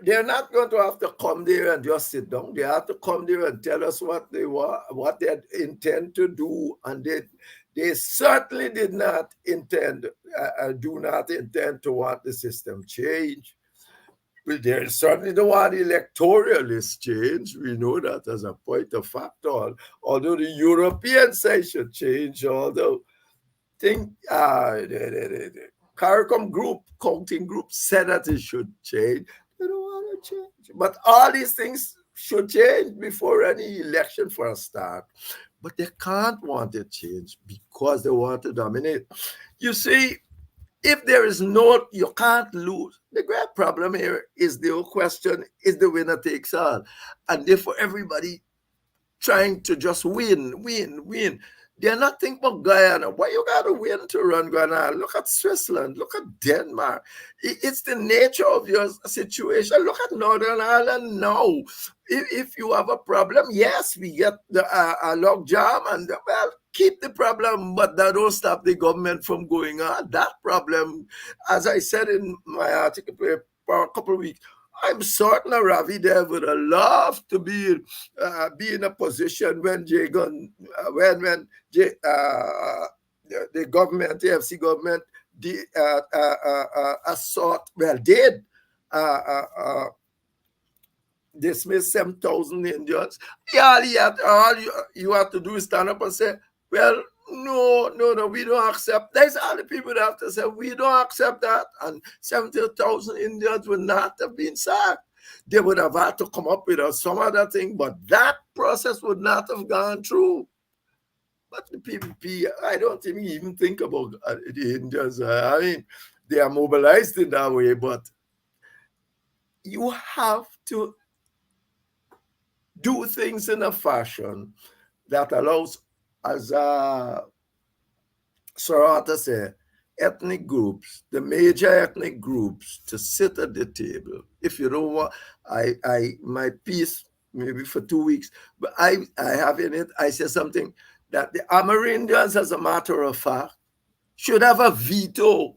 They're not going to have to come there and just sit down. They have to come there and tell us what they want, what they intend to do, and they certainly did not intend, do not intend to want the system changed. Well, they certainly don't want electoralists change. We know that as a point of fact. Although the European side should change, although the CARICOM group, counting group, said that it should change. They don't want to change. But all these things should change before any election for a start. But they can't want it changed because they want to dominate. You see, if there is you can't lose. The great problem here is the whole question, is the winner takes all. And therefore everybody trying to just win. They're not thinking about Guyana. Why you got to win to run Guyana? Look at Switzerland. Look at Denmark. It's the nature of your situation. Look at Northern Ireland now. If you have a problem, yes, we get a log jam, and well, keep the problem, but that don't stop the government from going on. That problem, as I said in my article for a couple of weeks, I'm certain Ravi there would have loved to be in a position when the government, the FC government, did dismiss 7,000 Indians. All you have to do is stand up and say, well, no, we don't accept. There's all the people that have to say, we don't accept that. And 70,000 Indians would not have been sacked. They would have had to come up with some other thing, but that process would not have gone through. But the PPP, I don't even think about the Indians. I mean, they are mobilized in that way, but you have to do things in a fashion that allows, as Sir Arthur said, ethnic groups, the major ethnic groups, to sit at the table. If you don't want, my piece, maybe for 2 weeks, but I have in it, I say something that the Amerindians, as a matter of fact, should have a veto.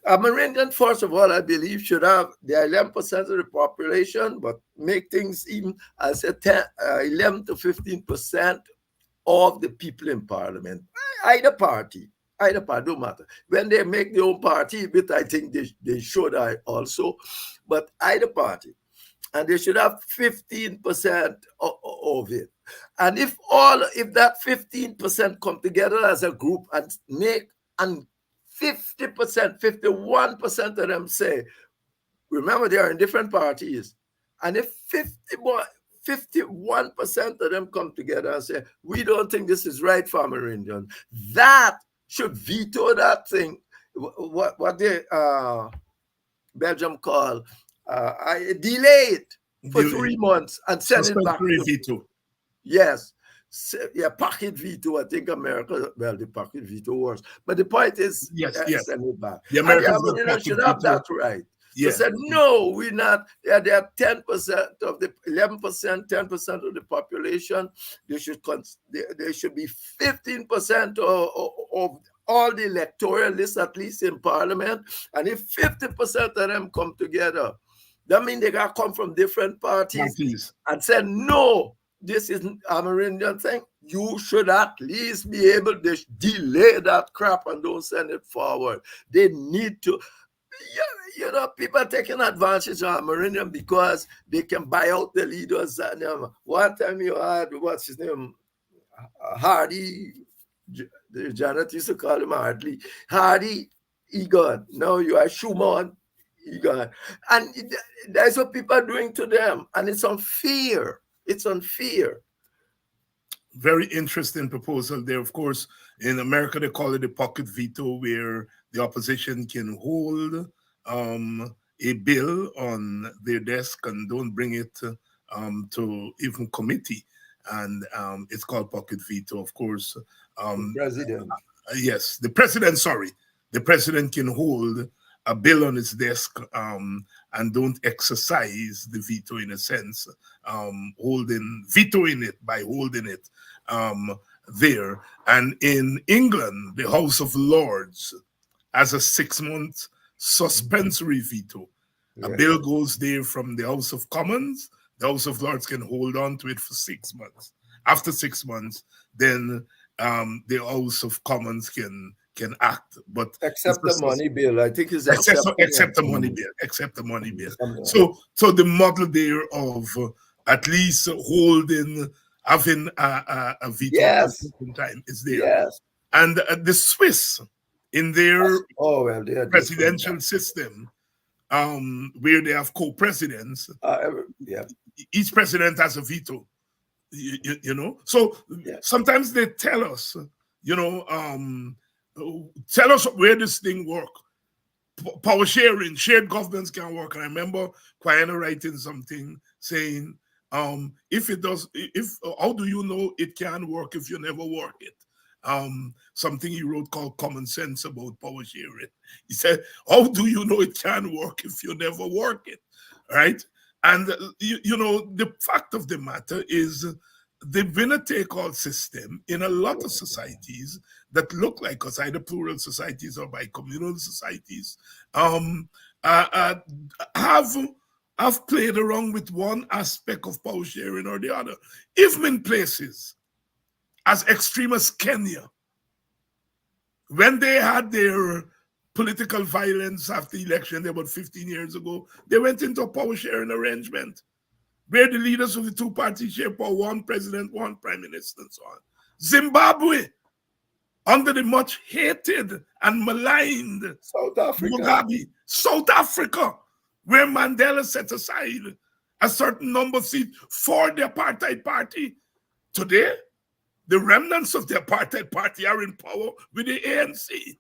Amerindian, first of all, I believe, should have the 11% of the population, but make things even, I said, 11 to 15% of the people in parliament. Either party, don't matter. When they make their own party, but I think they should also, but either party. And they should have 15% of it. And if that 15% come together as a group and make, and 50%, 51% of them say, remember they are in different parties, and if 51% of them come together and say, we don't think this is right for Amerindians, that should veto that thing, what they Belgium call delay it for 3 months and send it back. Veto. Yes. Yeah, pocket veto. I think America, well, the pocket veto works. But the point is, yes. send it back. The Americans should have that right. They said, no, we're not. They are 10% of the 11%, 10% of the population. They should be 15% of all the electoral lists, at least in parliament. And if 50% of them come together, that means they got to come from different parties. And said, no, this is an Amerindian thing. You should at least be able to delay that crap and don't send it forward. They need to. People are taking advantage of Amerindian because they can buy out the leaders. And one time you had, what's his name? Hardy. The Janet used to call him Hardy, Egon. Now you are Schumann, Egon. And that's what people are doing to them. And it's unfair. It's unfair. Very interesting proposal there. Of course, in America, they call it the pocket veto, where the opposition can hold a bill on their desk and don't bring it to even committee. And it's called pocket veto, of course. The president. Yes, the president, sorry. The president can hold a bill on his desk and don't exercise the veto in a sense, vetoing it by holding it there. And in England, the House of Lords has a 6-month suspensory veto. A bill goes there from the House of Commons. The House of Lords can hold on to it for 6 months. After 6 months, then the House of Commons can act, but except the money bill. I think it's except the money bill. Except the money bill. So the model there of at least having a veto at the time is there. Yes. And the Swiss in their presidential different. system, where they have co-presidents, each president has a veto. You know, so sometimes they tell us, tell us where this thing work. Power sharing, shared governance can work. And I remember Guyana writing something saying, how do you know it can work if you never work it? Something he wrote called Common Sense about power sharing. He said, how do you know it can work if you never work it? Right? And, the fact of the matter is the winner-take-all system in a lot of societies that look like us, either plural societies or bi-communal societies, have played around with one aspect of power sharing or the other. Even in places as extreme as Kenya, when they had their political violence after the election about 15 years ago, they went into a power sharing arrangement where the leaders of the two parties share power, one president, one prime minister, and so on. Zimbabwe, under the much hated and maligned Mugabe, South Africa, where Mandela set aside a certain number of seats for the apartheid party. Today, the remnants of the apartheid party are in power with the ANC.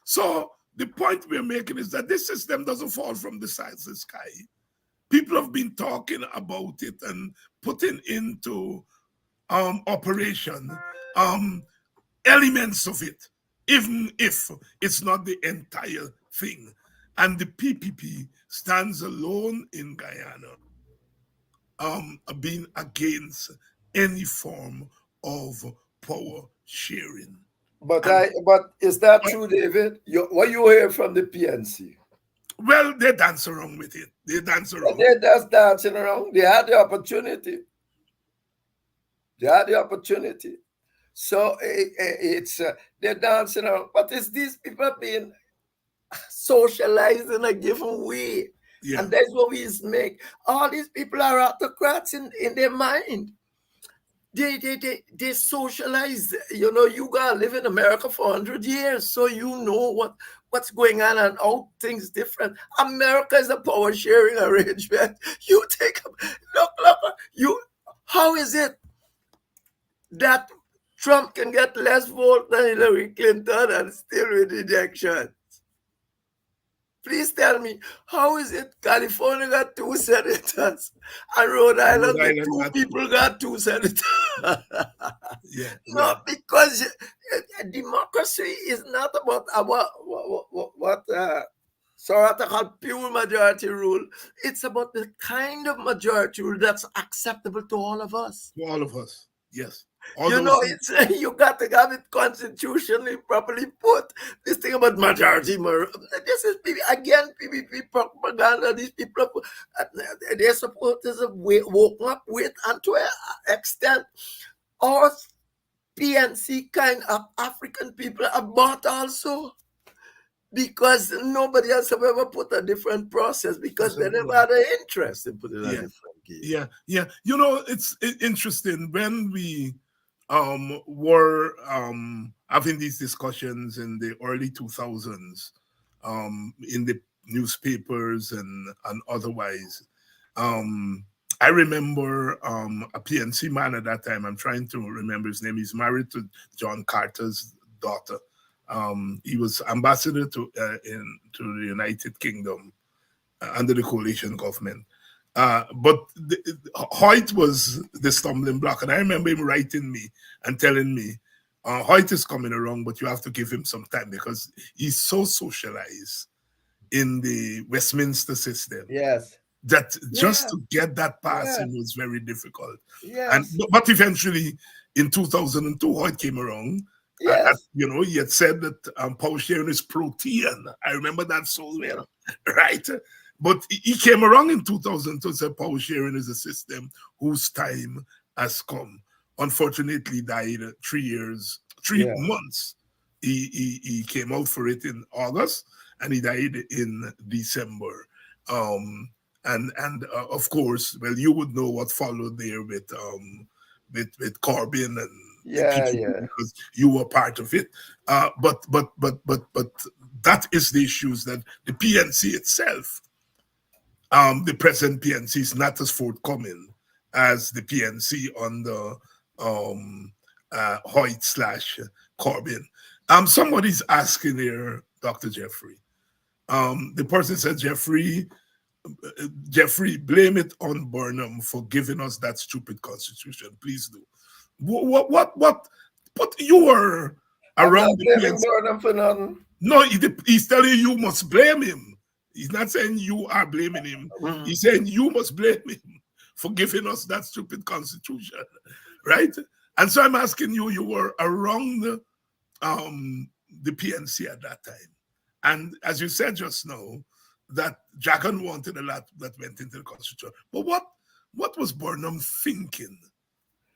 So the point we're making is that this system doesn't fall from the sides of the sky. People have been talking about it and putting into operation elements of it, even if it's not the entire thing. And the PPP stands alone in Guyana, being against any form of power sharing. But is that true, David? What you hear from the PNC? Well, they dance around with it. They dance around. They're just dancing around. They had the opportunity. So it's they're dancing around. But it's these people being socialized in a given way. Yeah. And that's what we make. All these people are autocrats in their mind. They socialize. You gotta live in America for 100 years, so you know what's going on and how things different. America is a power sharing arrangement. You take look. How is it that Trump can get less votes than Hillary Clinton and still win the election? Please tell me, how is it California got 2 senators and Rhode Island, the 2 people got 2 senators? No, because democracy is not about what So what I call pure majority rule, it's about the kind of majority rule that's acceptable to all of us. To all of us, yes. All You those know, things. it's you got to have it constitutionally properly put. This thing about majority, this is again PPP propaganda. These people, they're supposed to have woken up with, and to an extent, our PNC kind of African people are bought also. Because nobody else have ever put a different process, because they never had an interest in putting a different game. Yeah. You know, it's interesting when we were having these discussions in the early 2000s in the newspapers and otherwise. I remember a PNC man at that time. I'm trying to remember his name. He's married to John Carter's daughter. He was ambassador to the United Kingdom under the coalition government. But Hoyt was the stumbling block. And I remember him writing me and telling me, Hoyt is coming along, but you have to give him some time because he's so socialized in the Westminster system. Yes. That just to get that passing was very difficult. Yes. But eventually, in 2002, Hoyt came around. Yes. He had said that power sharing is protean. I remember that so well, right? But he came around in 2002 and said power sharing is a system whose time has come. Unfortunately, he died 3 months. He came out for it in August, and he died in December. And of course, well, you would know what followed there with Corbyn and because you were part of it. But that is the issues that the PNC itself, the present PNC, is not as forthcoming as the PNC under Hoyt/Corbyn. Somebody's asking here, Dr. Jeffrey. The person said, Jeffrey, blame it on Burnham for giving us that stupid constitution. Please do. What? But you were around the PNC. Burnham for nothing. No, he's telling you must blame him. He's not saying you are blaming him. Mm-hmm. He's saying you must blame him for giving us that stupid constitution, right? And so I'm asking you, you were around the PNC at that time. And as you said just now, that Jagan wanted a lot that went into the constitution. But what was Burnham thinking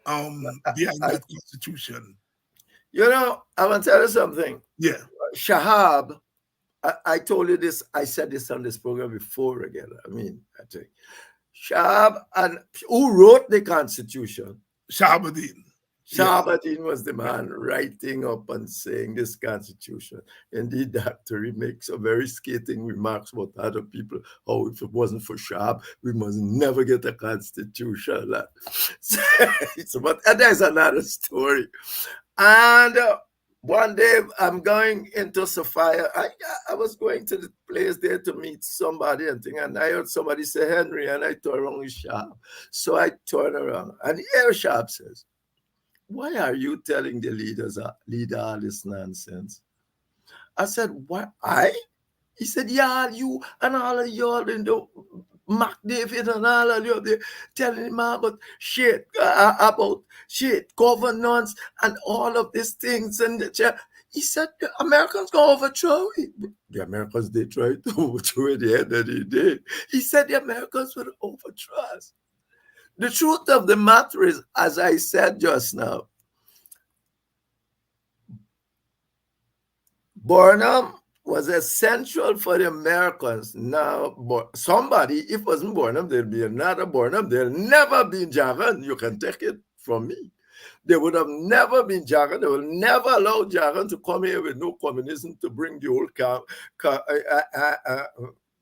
behind that constitution? You know, I want to tell you something. Yeah. Shahab, I told you this, I said this on this program before again. I think Shahab, and who wrote the constitution? Shahabuddin. Shahabuddin was the man writing up and saying this constitution. Indeed, Dr. He makes some very scathing remarks about other people. Oh, if it wasn't for Shahab, we must never get a constitution. And there's another story. And one day I'm going into Sophia. I was going to the place there to meet somebody and I heard somebody say Henry, and I turned around with Shahab. So I turned around and here Shahab says, why are you telling the leader all this nonsense? I said, why? He said, yeah, you and all of y'all in the Mac David and all of you, they're telling him about shit, governance and all of these things. And he said, the Americans go overthrow it. The Americans, they tried to overthrow it at the end of the day. He said the Americans would overthrow us. The truth of the matter is, as I said just now, Burnham was essential for the Americans. Now, somebody, if it wasn't Burnham, there'd be another Burnham. There'll never be Jagan. You can take it from me. They would have never been Jagan. They will never allow Jagan to come here with no communism to bring the whole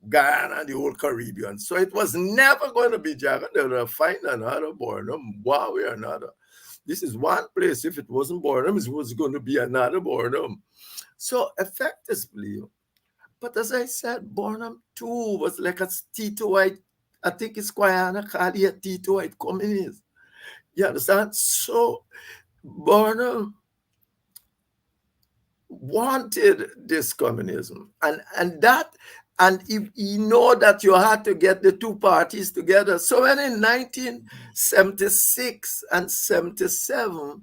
Guyana and the whole Caribbean. So it was never going to be Jagan. They would have found another Burnham, one way or another. This is one place. If it wasn't Burnham, it was going to be another Burnham. So effectively, but as I said, Burnham too was like a Tito White. I think it's Guyana-Caribbean Tito White communist. You understand? So Burnham wanted this communism, and that And you know that you had to get the two parties together. So when in 1976 and 77,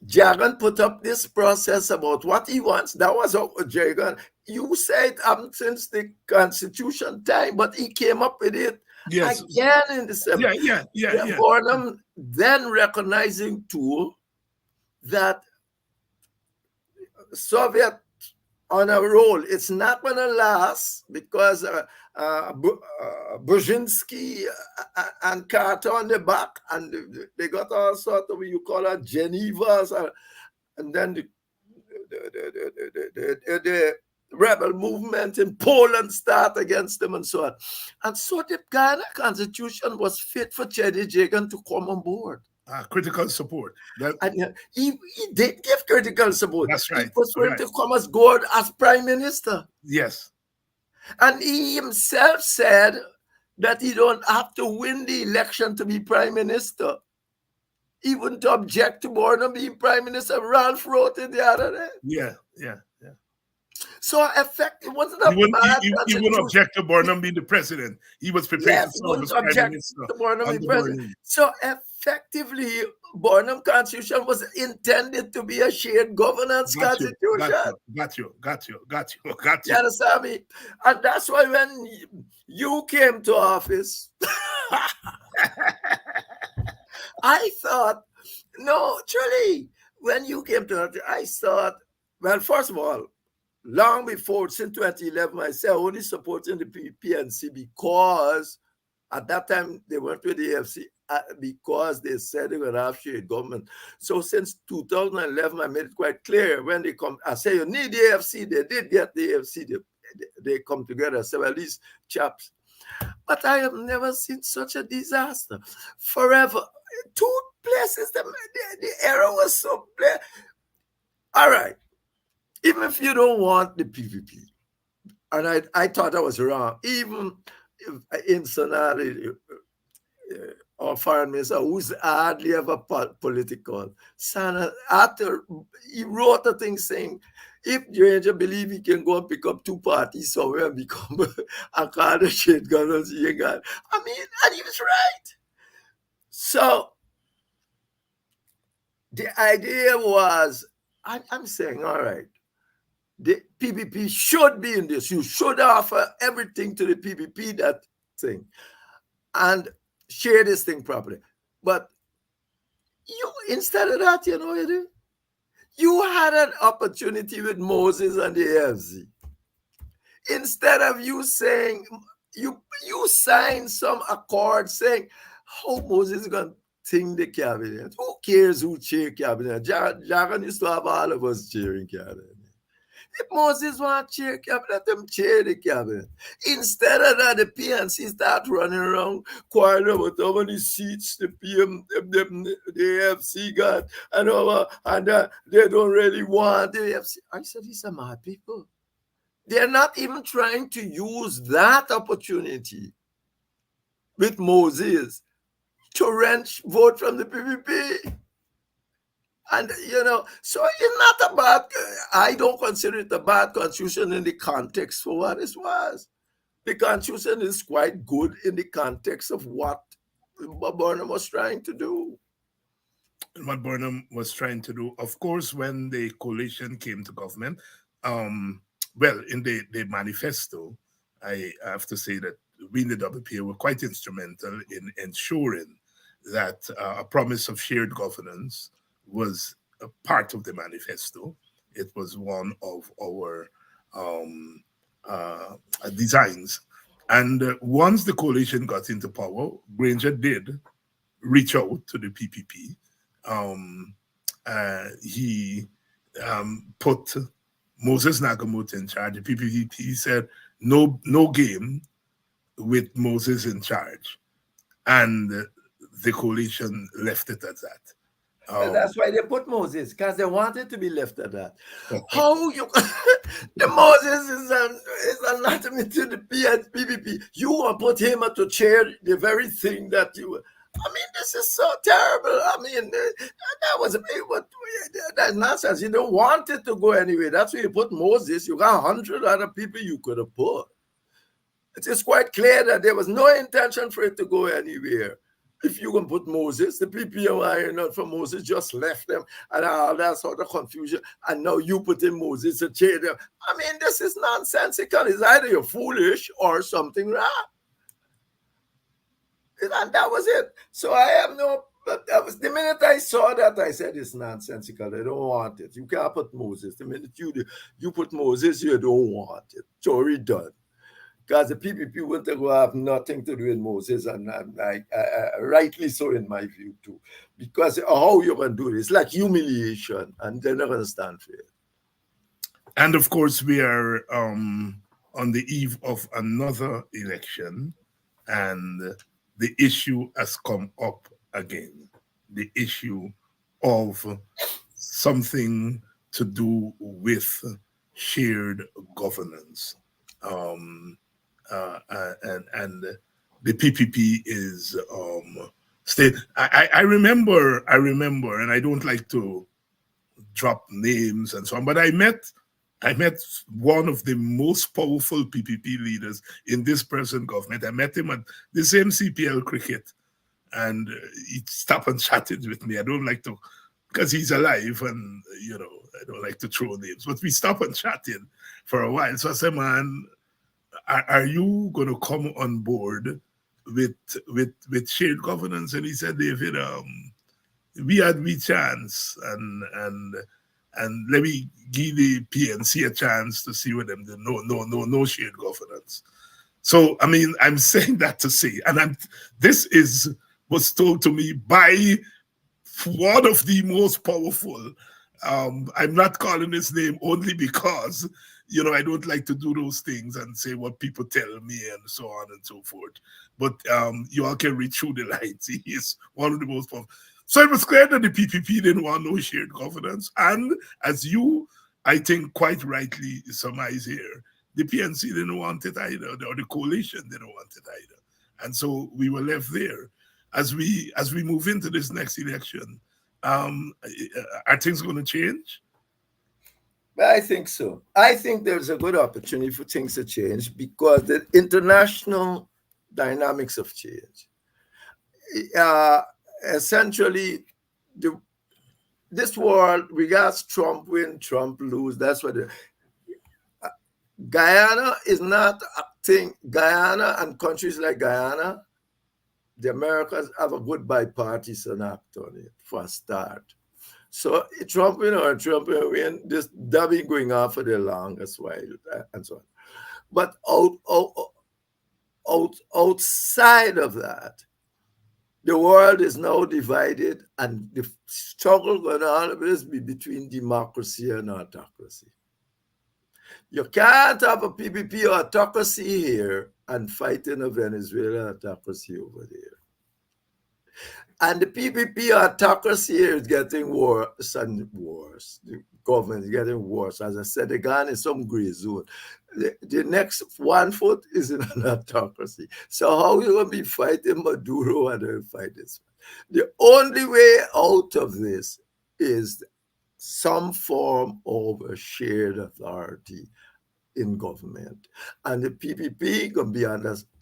Jagan put up this process about what he wants. That was Jagan. You say it happened since the Constitution time, but he came up with it again in the 70s. Bonham then recognizing too that Soviet on a roll, it's not going to last because Brzezinski and Carter on the back, and they got all sorts of, you call it Genevas, and then the rebel movement in Poland start against them and so on. And so the Ghana Constitution was fit for Chedi Jagan to come on board. Critical support. And he did give critical support. That's right. He was going to come as God as prime minister. Yes. And he himself said that he don't have to win the election to be prime minister. Even to object to Bonham being prime minister. Ralph wrote it the other day. Yeah. So it wasn't a bad he wouldn't object to Bonham being the president. He was prepared to serve as prime minister. So effectively, Bonham Constitution was intended to be a shared governance constitution. Got you. You understand me? And that's why when you came to office, I thought, no, truly, when you came to office, I thought, well, first of all, long before, since 2011, I said only supporting the PNC because at that time they went with the AFC because they said they were going to have shared government. So since 2011, I made it quite clear when they come, I say you need the AFC. They did get the AFC. They come together. So at least chaps. But I have never seen such a disaster. Forever. Two places, the era was so clear. All right. Even if you don't want the PPP, and I thought that was wrong, even in Sonari, our foreign minister, who's hardly ever political, Sana, after he wrote a thing saying, if Ranger believe he can go and pick up two parties somewhere and become a kind of shit governance, I mean, and he was right. So the idea was, I'm saying, all right, the PPP should be in this. You should offer everything to the PPP, that thing, and share this thing properly. But you, instead of that, you know what you do? You had an opportunity with Moses and the AFC. Instead of you saying, you signed some accord saying, how Moses is going to think the cabinet? Who cares who chair cabinet? Jagan used to have all of us chairing cabinet. If Moses want to chair cabinet, let them chair the cabinet. Instead of that, the PNC start running around quarreling about how many seats the AFC got and they don't really want the AFC. I said, these are mad people. They're not even trying to use that opportunity with Moses to wrench vote from the PPP. And, so it's not a bad, I don't consider it a bad constitution in the context for what it was. The constitution is quite good in the context of what Bonham was trying to do. What Bonham was trying to do, of course, when the coalition came to government, in the manifesto, I have to say that we in the WPA were quite instrumental in ensuring that a promise of shared governance was a part of the manifesto. It was one of our designs. And once the coalition got into power, Granger did reach out to the PPP. He put Moses Nagamut in charge. The PPP said, no game with Moses in charge. And the coalition left it at that. That's why they put Moses, because they wanted to be left at that. How you the Moses is anatomy to the PPP. You want to put him to chair the very thing that you. I mean, this is so terrible. I mean, that's nonsense. You don't want it to go anywhere. That's where you put Moses. You got 100 other people you could have put. It is quite clear that there was no intention for it to go anywhere. If you can put Moses, the people you are for Moses just left them and all that sort of confusion. And now you put in Moses to change them. I mean, this is nonsensical. It's either you're foolish or something wrong. And that was it. So I have no, but that was the minute I saw that, I said it's nonsensical. I don't want it. You can't put Moses. The minute you put Moses, you don't want it. Story done. Because the PPP want to go have nothing to do with Moses, and rightly so in my view too. Because how you can do this? It's like humiliation, and they're not going to stand for it. And of course, we are on the eve of another election, and the issue has come up again. The issue of something to do with shared governance. And the PPP is state. I remember, and I don't like to drop names and so on, but I met one of the most powerful PPP leaders in this present government. I met him at the same CPL cricket, and he stopped and chatted with me. I don't like to, because he's alive, and I don't like to throw names, but we stopped and chatted for a while. So I said, man, are you going to come on board with shared governance? And he said, David, we had chance, and let me give the PNC a chance to see what them do. No shared governance. So I mean, I'm saying that to say, and this was told to me by one of the most powerful. I'm not calling his name only because I don't like to do those things and say what people tell me and so on and so forth. But you all can read through the lights. He is one of the most powerful. So it was clear that the PPP didn't want no shared governance. And as you, I think, quite rightly surmise here, the PNC didn't want it either, or the coalition didn't want it either. And so we were left there. As we move into this next election, are things going to change? I think so. I think there's a good opportunity for things to change because the international dynamics of change. Essentially, this world, regards Trump win, Trump lose. That's what Guyana is not acting. Guyana and countries like Guyana, the Americans have a good bipartisan act on it for a start. So Trump win or Trump win, this that been going on for the longest while and so on. But outside of that, the world is now divided, and the struggle going on always be between democracy and autocracy. You can't have a PPP autocracy here and fighting a Venezuela autocracy over there. And the PPP autocracy here is getting worse and worse. The government is getting worse. As I said, the Ghana is some gray zone. The next 1 foot is in an autocracy. So how are you going to be fighting Maduro and then fight this? The only way out of this is some form of a shared authority in government. And the PPP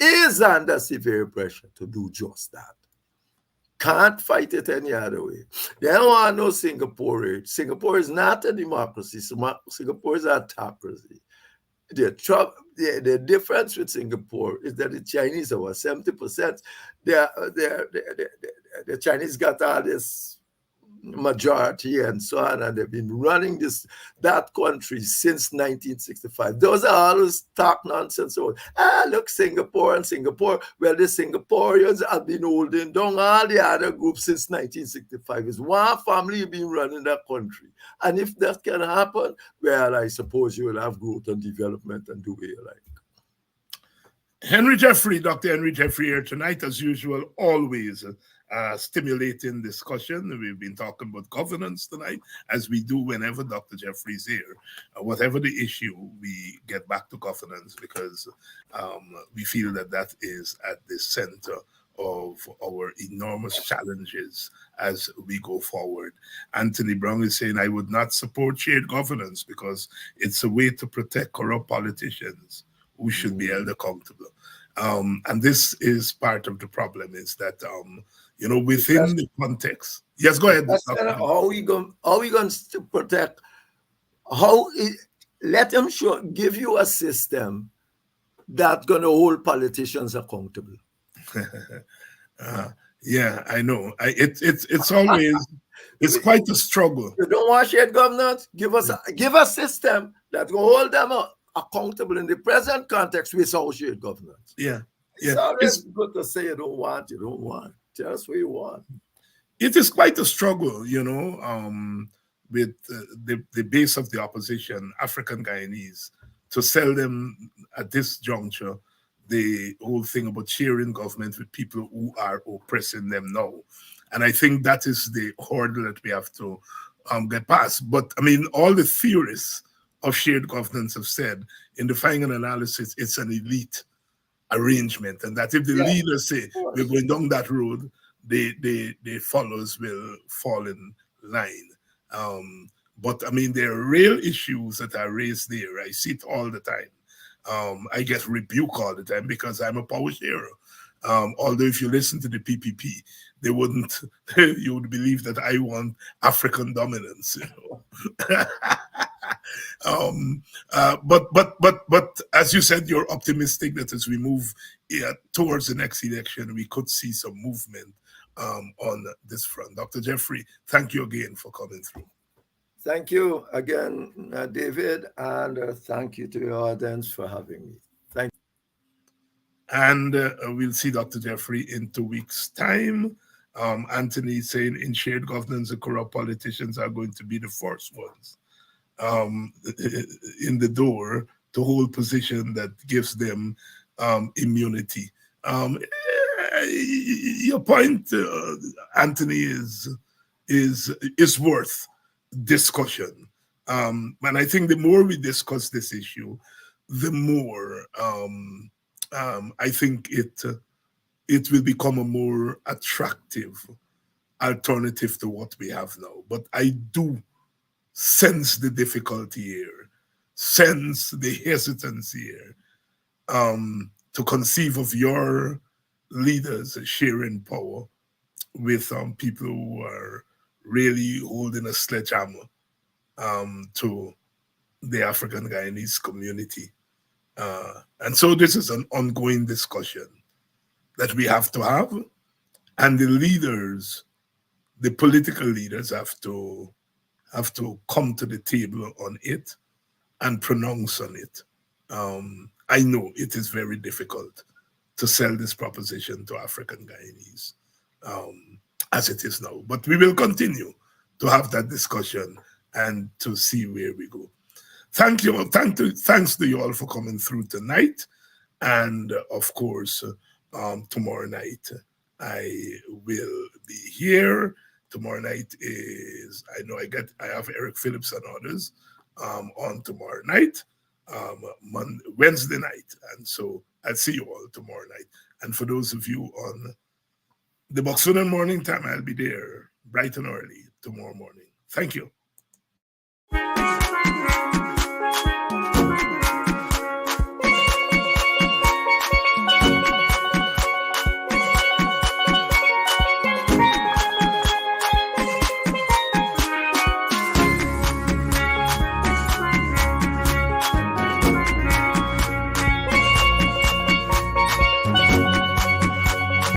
is under severe pressure to do just that. Can't fight it any other way. They don't want no Singapore. Singapore is not a democracy. Singapore is an autocracy. The difference with Singapore is that the Chinese are 70%. The Chinese got all this majority and so on, and they've been running that country since 1965. Those are always talk nonsense. So, look, Singapore. Well, the Singaporeans have been holding down all the other groups since 1965. It's one family been running that country. And if that can happen, well, I suppose you will have growth and development and do what you like. Dr. Henry Jeffrey here tonight, as usual, always stimulating discussion. We've been talking about governance tonight, as we do whenever Dr. Jeffrey's here. Whatever the issue, we get back to governance because we feel that is at the center of our enormous challenges as we go forward. Anthony Brown is saying, I would not support shared governance because it's a way to protect corrupt politicians who should be held accountable. And this is part of the problem, is that, within the context. Yes, go ahead. How we going to protect? Let them give you a system that's going to hold politicians accountable. Yeah, I know. It's always it's quite a struggle. You don't want shared governance? Give a system that will hold them accountable in the present context without shared governance. Yeah. It's always good to say you don't want. Just what you want. It is quite a struggle, with the base of the opposition, African Guyanese, to sell them at this juncture the whole thing about sharing government with people who are oppressing them now. And I think that is the hurdle that we have to get past. But I mean, all the theorists of shared governance have said in the final analysis, it's an elite arrangement, and that if the leaders say we're going down that road, the followers will fall in line. But I mean, there are real issues that are raised there. I see it all the time. I get rebuked all the time because I'm a power sharer. Although if you listen to the PPP, they wouldn't, you would believe that I want African dominance. But as you said, you're optimistic that as we move towards the next election, we could see some movement on this front. Dr. Jeffrey, thank you again for coming through. Thank you again, David, and thank you to your audience for having me. Thank you. And we'll see Dr. Jeffrey in 2 weeks' time. Anthony is saying in shared governance, the corrupt politicians are going to be the first ones in the door to hold position that gives them immunity. Your point, Anthony, is worth discussion. And I think the more we discuss this issue, the more I think it will become a more attractive alternative to what we have now. But I do sense the difficulty here, sense the hesitance here to conceive of your leaders sharing power with people who are really holding a sledgehammer to the African Guyanese community. And so this is an ongoing discussion that we have to have, and the leaders, the political leaders, have to come to the table on it and pronounce on it. I know it is very difficult to sell this proposition to African Guyanese as it is now, but we will continue to have that discussion and to see where we go. Thank you. Thanks to you all for coming through tonight, and of course, tomorrow night I will be here. Tomorrow night is, I have Eric Phillips and others on tomorrow night, Wednesday night. And so I'll see you all tomorrow night. And for those of you on the Boxwood Morning Time, I'll be there bright and early tomorrow morning. Thank you.